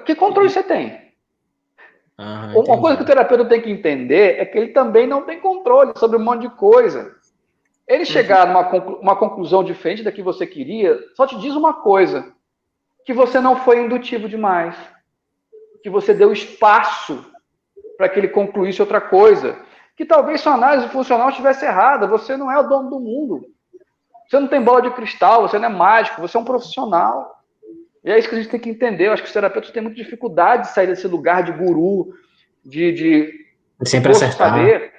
Que controle você tem? Uma Entendi. coisa que o terapeuta tem que entender é que ele também não tem controle sobre um monte de coisa. Ele chegar numa conclusão diferente da que você queria, só te diz uma coisa, que você não foi indutivo demais, que você deu espaço para que ele concluísse outra coisa, que talvez sua análise funcional estivesse errada, você não é o dono do mundo, você não tem bola de cristal, você não é mágico, você é um profissional. E é isso que a gente tem que entender. Eu acho que os terapeutas têm muita dificuldade de sair desse lugar de guru, de sempre acertar. Saber,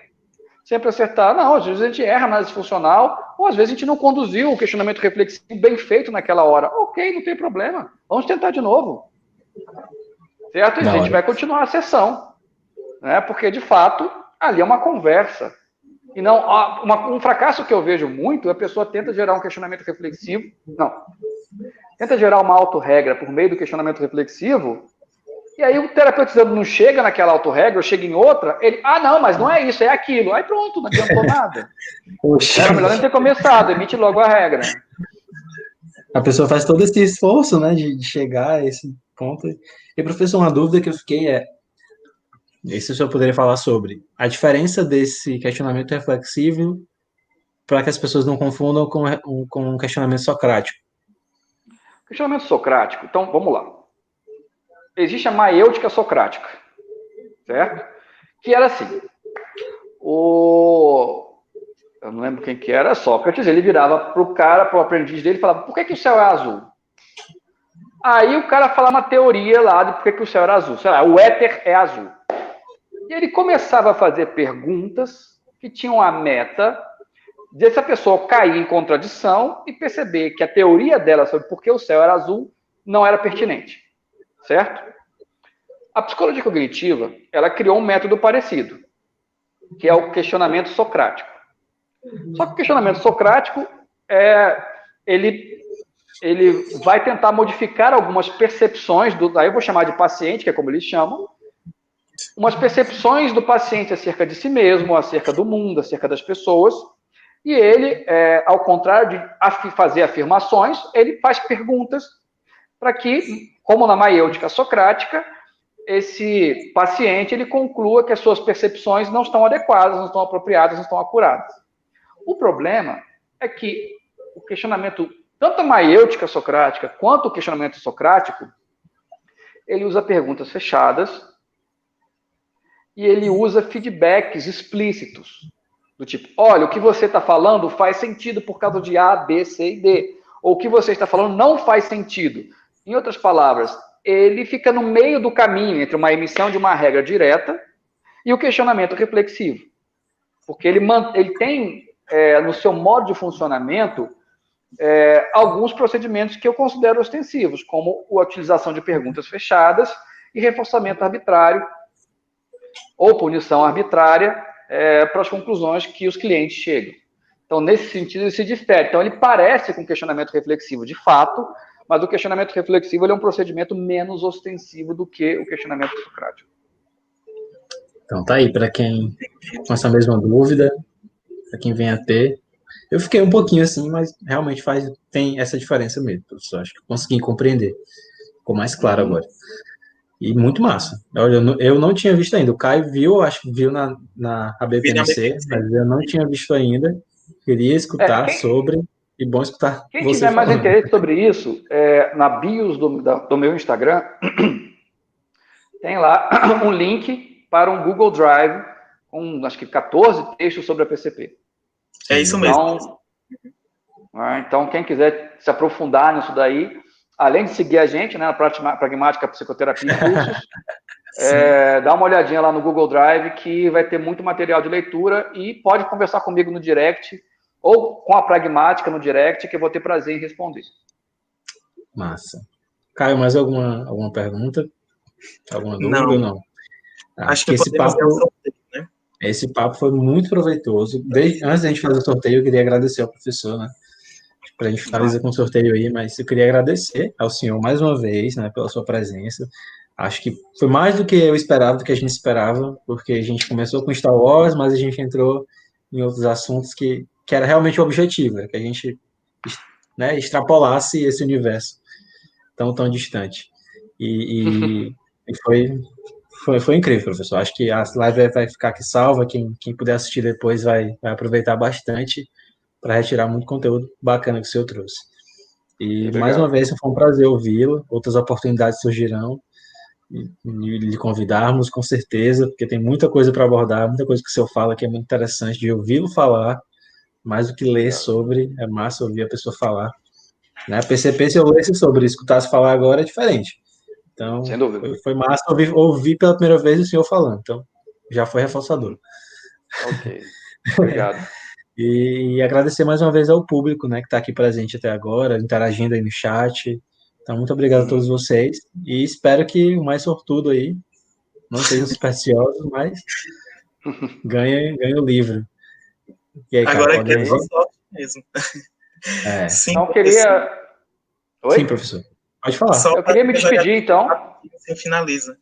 sempre acertar. Não, às vezes a gente erra na análise funcional, ou às vezes a gente não conduziu o questionamento reflexivo bem feito naquela hora. Ok, não tem problema. Vamos tentar de novo. Certo? E a gente vai continuar a sessão. Né? Porque, de fato, ali é uma conversa. E não um fracasso que eu vejo muito, a pessoa tenta gerar um questionamento reflexivo. Tenta gerar uma autorregra por meio do questionamento reflexivo, e aí o terapeuta não chega naquela autorregra, ou chega em outra, ele, não, mas não é isso, é aquilo. Aí pronto, não adiantou nada. Era melhor nem ter começado, emite logo a regra. A pessoa faz todo esse esforço, né, de chegar a esse ponto. E, professor, uma dúvida que eu fiquei esse o senhor poderia falar sobre a diferença desse questionamento reflexivo para que as pessoas não confundam com um questionamento socrático. Questionamento socrático, então, vamos lá. Existe a maêutica socrática, certo? Que era assim, eu não lembro quem que era, Sócrates, ele virava para o aprendiz dele e falava, por que o céu é azul? Aí o cara falava uma teoria lá de por que o céu era azul. Sei lá, o éter é azul. E ele começava a fazer perguntas que tinham a meta de essa pessoa cair em contradição e perceber que a teoria dela sobre por que o céu era azul não era pertinente, certo? A psicologia cognitiva, ela criou um método parecido, que é o questionamento socrático. Só que o questionamento socrático, ele vai tentar modificar algumas percepções, aí eu vou chamar de paciente, que é como eles chamam, umas percepções do paciente acerca de si mesmo, acerca do mundo, acerca das pessoas. E ele, ao contrário de fazer afirmações, ele faz perguntas para que, como na maêutica socrática, esse paciente ele conclua que as suas percepções não estão adequadas, não estão apropriadas, não estão acuradas. O problema é que o questionamento, tanto a maêutica socrática quanto o questionamento socrático, ele usa perguntas fechadas e ele usa feedbacks explícitos. Do tipo, olha, o que você está falando faz sentido por causa de A, B, C e D. Ou o que você está falando não faz sentido. Em outras palavras, ele fica no meio do caminho entre uma emissão de uma regra direta e o questionamento reflexivo. Porque ele tem, no seu modo de funcionamento, alguns procedimentos que eu considero ostensivos, como a utilização de perguntas fechadas e reforçamento arbitrário ou punição arbitrária para as conclusões que os clientes chegam. Então, nesse sentido, ele se difere. Então, ele parece com questionamento reflexivo de fato, mas o questionamento reflexivo ele é um procedimento menos ostensivo do que o questionamento socrático. Então tá aí, para quem com essa mesma dúvida, para quem vem a ter. Eu fiquei um pouquinho assim, mas realmente tem essa diferença mesmo, professor. Acho que consegui compreender. Ficou mais claro agora. E muito massa. Olha, eu não tinha visto ainda. O Caio viu, acho que viu na ABPMC, mas eu não tinha visto ainda. Queria escutar sobre, e bom escutar quem você tiver mais falando. interesse sobre isso, na bios do meu Instagram, tem lá um link para um Google Drive com, acho que 14 textos sobre a PCP. É isso mesmo. Então, quem quiser se aprofundar nisso daí, além de seguir a gente, né, na Pragmática Psicoterapia e Cursos, dá uma olhadinha lá no Google Drive, que vai ter muito material de leitura, e pode conversar comigo no direct, ou com a Pragmática no direct, que eu vou ter prazer em responder. Massa. Caio, mais alguma pergunta? Alguma dúvida ou não? Acho que esse papo foi muito proveitoso. Antes da gente fazer o sorteio, eu queria agradecer ao professor, né? Para a gente finalizar com o sorteio aí, mas eu queria agradecer ao senhor mais uma vez, né, pela sua presença. Acho que foi mais do que eu esperava, do que a gente esperava, porque a gente começou com Star Wars, mas a gente entrou em outros assuntos que era realmente o objetivo, né, que a gente, né, extrapolasse esse universo tão distante. E foi incrível, professor. Acho que a live vai ficar aqui salva, quem puder assistir depois vai aproveitar bastante para retirar muito conteúdo bacana que o senhor trouxe. E, mais uma vez, foi um prazer ouvi-lo. Outras oportunidades surgirão e lhe convidarmos, com certeza, porque tem muita coisa para abordar, muita coisa que o senhor fala que é muito interessante de ouvi-lo falar, mais do que ler sobre. É massa ouvir a pessoa falar. Né? PCP, se eu lesse sobre, escutasse falar agora, é diferente. Então, foi massa ouvir pela primeira vez o senhor falando. Então, já foi reforçador. Ok. Obrigado. E agradecer mais uma vez ao público, né, que está aqui presente até agora, interagindo aí no chat. Então, muito obrigado a todos vocês. E espero que o mais sortudo aí, não sejam supersticiosos, mas ganhe o livro. E aí, agora cara, pode é sorte mesmo. Sim, então, eu queria... Oi? Sim, professor. Pode falar. Eu queria me despedir, então. Você finaliza.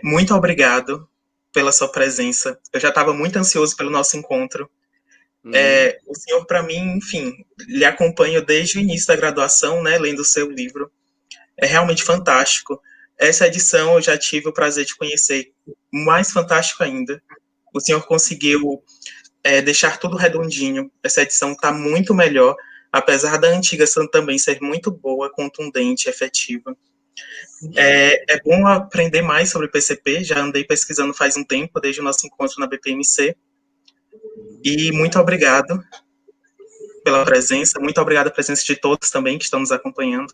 Muito obrigado pela sua presença. Eu já estava muito ansioso pelo nosso encontro. O senhor, para mim, enfim, lhe acompanho desde o início da graduação, né, lendo o seu livro. É realmente fantástico. Essa edição eu já tive o prazer de conhecer. Mais fantástico ainda. O senhor conseguiu deixar tudo redondinho. Essa edição está muito melhor, apesar da antiga também ser muito boa, contundente, efetiva. É bom aprender mais sobre PCP. Já andei pesquisando faz um tempo, desde o nosso encontro na BPMC. E muito obrigado pela presença, muito obrigado a presença de todos também que estão nos acompanhando.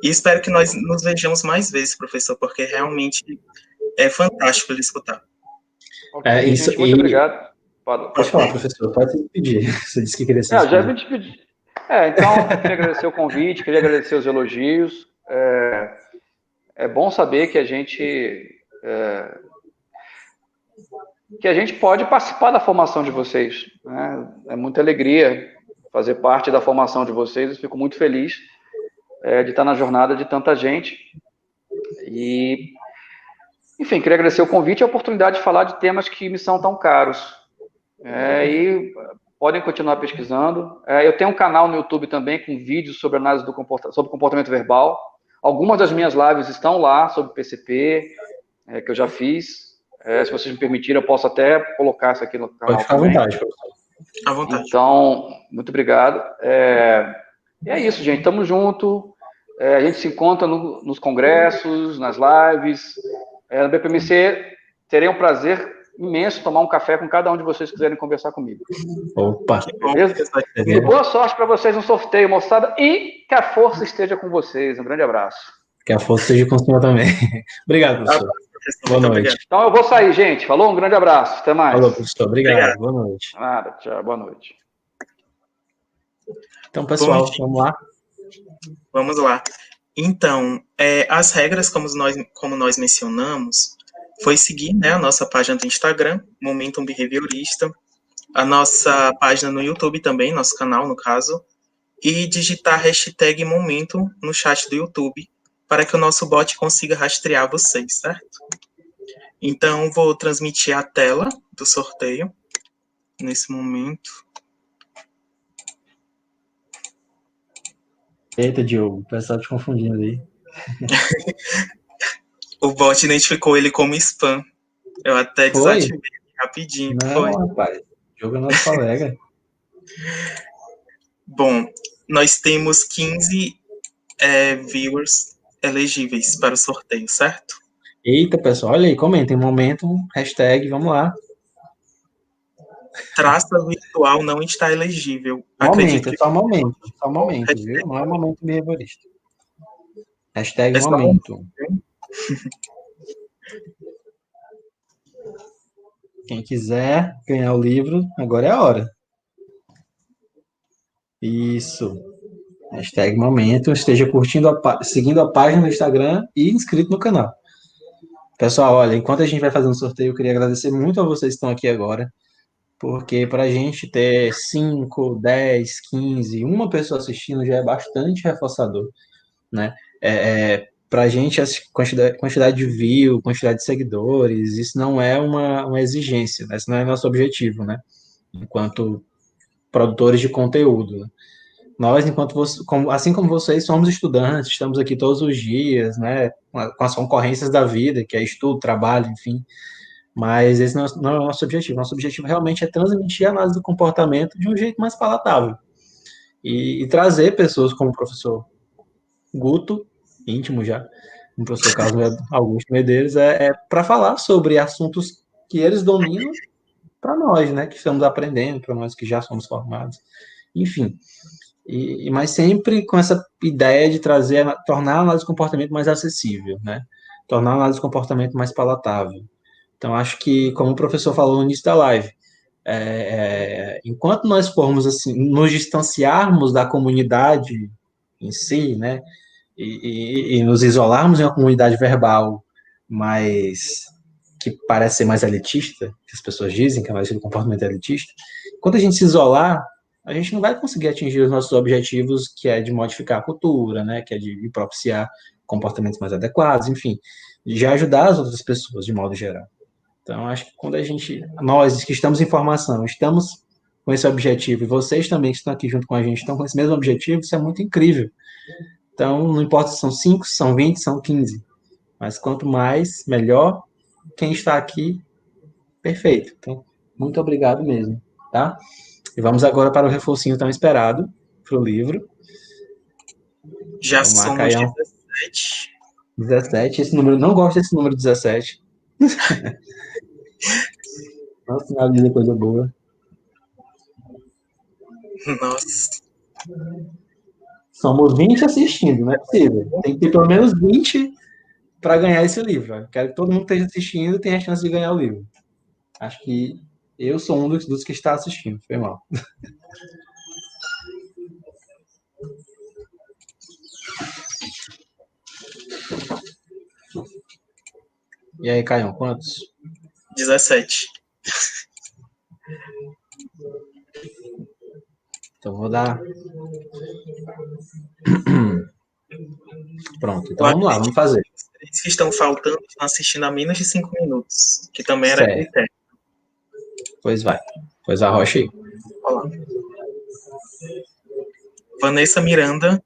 E espero que nós nos vejamos mais vezes, professor, porque realmente é fantástico ele escutar. Ok, gente, muito obrigado. Pode falar, professor, pode me pedir. Você disse que queria ser já me despedir. Então, queria agradecer o convite, queria agradecer os elogios. É bom saber que a gente pode participar da formação de vocês. Né? É muita alegria fazer parte da formação de vocês. Eu fico muito feliz de estar na jornada de tanta gente. E, enfim, queria agradecer o convite e a oportunidade de falar de temas que me são tão caros. E podem continuar pesquisando. Eu tenho um canal no YouTube também com vídeos sobre análise sobre comportamento verbal. Algumas das minhas lives estão lá sobre PCP, que eu já fiz. Se vocês me permitirem, eu posso até colocar isso aqui no canal. Pode ficar à vontade. À vontade. Então, muito obrigado. E é isso, gente. Tamo junto. A gente se encontra nos congressos, nas lives. Na BPMC, terei um prazer imenso tomar um café com cada um de vocês que quiserem conversar comigo. Opa! Beleza? E boa sorte para vocês no sorteio, moçada. E que a força esteja com vocês. Um grande abraço. Que a força esteja com o senhor também. Obrigado, professor. Boa noite. Obrigado. Então eu vou sair, gente. Falou? Um grande abraço. Até mais. Falou, professor. Obrigado. Boa noite. Nada. Tchau. Boa noite. Então, pessoal, vamos lá. Vamos lá. Então, as regras, como nós mencionamos, foi seguir, né, a nossa página do Instagram, Momentum Behaviorista, a nossa página no YouTube também, nosso canal, no caso, e digitar a hashtag momento no chat do YouTube para que o nosso bot consiga rastrear vocês, certo? Então, vou transmitir a tela do sorteio nesse momento. Eita, Diogo, o pessoal te confundindo aí. O bot identificou ele como spam. Eu até desativei rapidinho. Não, rapaz, o Diogo é nosso colega. Bom, nós temos 15 viewers elegíveis para o sorteio, certo? Eita, pessoal, olha aí, comentem, momento, hashtag, vamos lá. Traça virtual não está elegível. Momento, só momento, viu? Não é momento behaviorista. Hashtag momento. Quem quiser ganhar o livro, agora é a hora. Isso. Hashtag momento. Esteja curtindo, seguindo a página no Instagram e inscrito no canal. Pessoal, olha, enquanto a gente vai fazer um sorteio, eu queria agradecer muito a vocês que estão aqui agora, porque para a gente ter 5, 10, 15, uma pessoa assistindo já é bastante reforçador, né? Para a gente, essa quantidade de view, quantidade de seguidores, isso não é uma exigência, né? Esse não é nosso objetivo, né? Enquanto produtores de conteúdo. Nós, assim como vocês, somos estudantes, estamos aqui todos os dias, né? Com as concorrências da vida, que é estudo, trabalho, enfim. Mas esse não é o nosso objetivo. Nosso objetivo realmente é transmitir a análise do comportamento de um jeito mais palatável. E trazer pessoas como o professor Guto, íntimo já, o professor Carlos Augusto Medeiros, para falar sobre assuntos que eles dominam para nós, né, que estamos aprendendo, para nós que já somos formados, enfim. Mas sempre com essa ideia de tornar a análise do comportamento mais acessível, né, tornar a análise do comportamento mais palatável. Então, acho que, como o professor falou no início da live, enquanto nós formos, assim, nos distanciarmos da comunidade em si, né, e nos isolarmos em uma comunidade verbal mais que parece ser mais elitista, que as pessoas dizem que é mais do comportamento elitista, quando a gente se isolar, a gente não vai conseguir atingir os nossos objetivos, que é de modificar a cultura, né, que é de propiciar comportamentos mais adequados, enfim, de ajudar as outras pessoas de modo geral. Então, acho que quando nós que estamos em formação, estamos com esse objetivo, e vocês também que estão aqui junto com a gente estão com esse mesmo objetivo, isso é muito incrível. Então, não importa se são 5, se são 20, se são 15. Mas quanto mais, melhor. Quem está aqui, perfeito. Então, muito obrigado mesmo, tá? E vamos agora para o reforcinho tão esperado para o livro. Já somos 17. 17. Esse número, não gosto desse número 17. Não sinaliza coisa boa. Nossa. Somos 20 assistindo, não é possível. Tem que ter pelo menos 20 para ganhar esse livro. Quero que todo mundo esteja assistindo e tenha a chance de ganhar o livro. Acho que eu sou um dos que está assistindo. Foi mal. E aí, Caio, quantos? 17. Então, vou dar... Pronto, então vamos lá, vamos fazer. Os que estão faltando estão assistindo a menos de 5 minutos, que também era critério. Pois vai. Pois arrocha aí. Olá. Vanessa Miranda,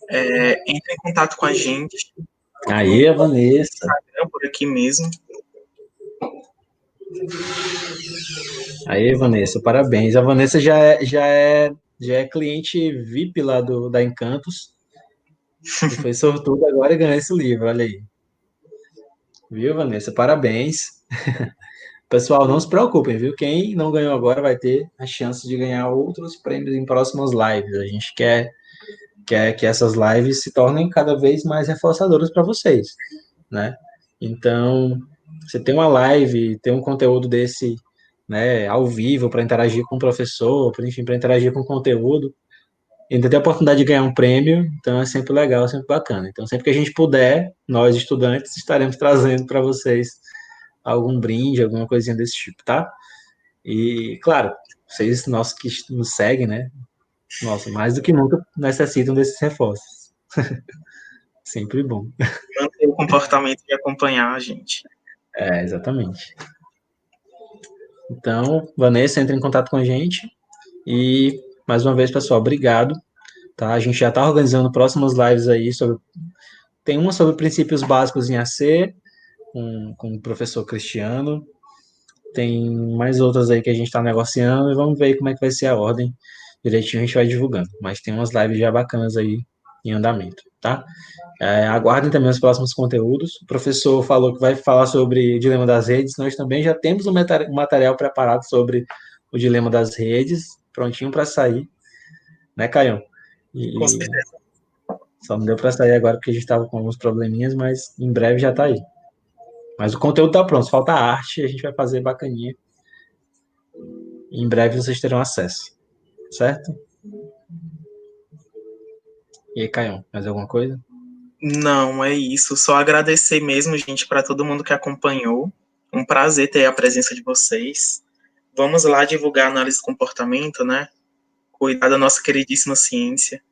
entre em contato com a gente. Aí, a Vanessa. Por aqui mesmo. Aí, Vanessa, parabéns. A Vanessa já é cliente VIP lá da Encantos. E foi sortudo agora e ganhou esse livro, olha aí. Viu, Vanessa? Parabéns. Pessoal, não se preocupem, viu? Quem não ganhou agora vai ter a chance de ganhar outros prêmios em próximas lives. A gente quer que essas lives se tornem cada vez mais reforçadoras para vocês, né? Então, você tem uma live, tem um conteúdo desse, né, ao vivo para interagir com o professor, enfim, para interagir com o conteúdo, ainda tem a oportunidade de ganhar um prêmio, então é sempre legal, sempre bacana. Então, sempre que a gente puder, nós estudantes estaremos trazendo para vocês algum brinde, alguma coisinha desse tipo, tá? E, claro, vocês, nossos que nos seguem, né, Nossa, mais do que nunca necessitam desses reforços. Sempre bom. Manter o comportamento e acompanhar a gente. Exatamente. Então, Vanessa, entra em contato com a gente. E, mais uma vez, pessoal, obrigado. Tá? A gente já está organizando próximas lives aí sobre. Tem uma sobre princípios básicos em AC, com o professor Cristiano. Tem mais outras aí que a gente está negociando e vamos ver como é que vai ser a ordem. Direitinho a gente vai divulgando. Mas tem umas lives já bacanas aí em andamento, tá? Aguardem também os próximos conteúdos. O professor falou que vai falar sobre o dilema das redes. Nós também já temos um material preparado sobre o dilema das redes, prontinho para sair, né, Caião? Com certeza. Só não deu para sair agora porque a gente estava com alguns probleminhas, mas em breve já está aí. Mas o conteúdo está pronto, falta a arte, a gente vai fazer bacaninha. Em breve vocês terão acesso, certo? E aí, Caião, mais alguma coisa? Não, é isso. Só agradecer mesmo, gente, para todo mundo que acompanhou. Um prazer ter a presença de vocês. Vamos lá divulgar a análise de comportamento, né? Cuidar da nossa queridíssima ciência.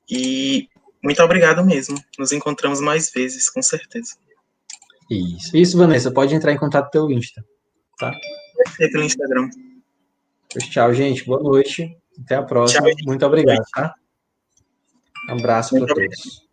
E muito obrigado mesmo. Nos encontramos mais vezes, com certeza. Isso, Vanessa. Pode entrar em contato pelo Insta, tá? Pode ser pelo Instagram. Pois tchau, gente. Boa noite. Até a próxima. Tchau, Muito obrigado, tá? Um abraço para todos.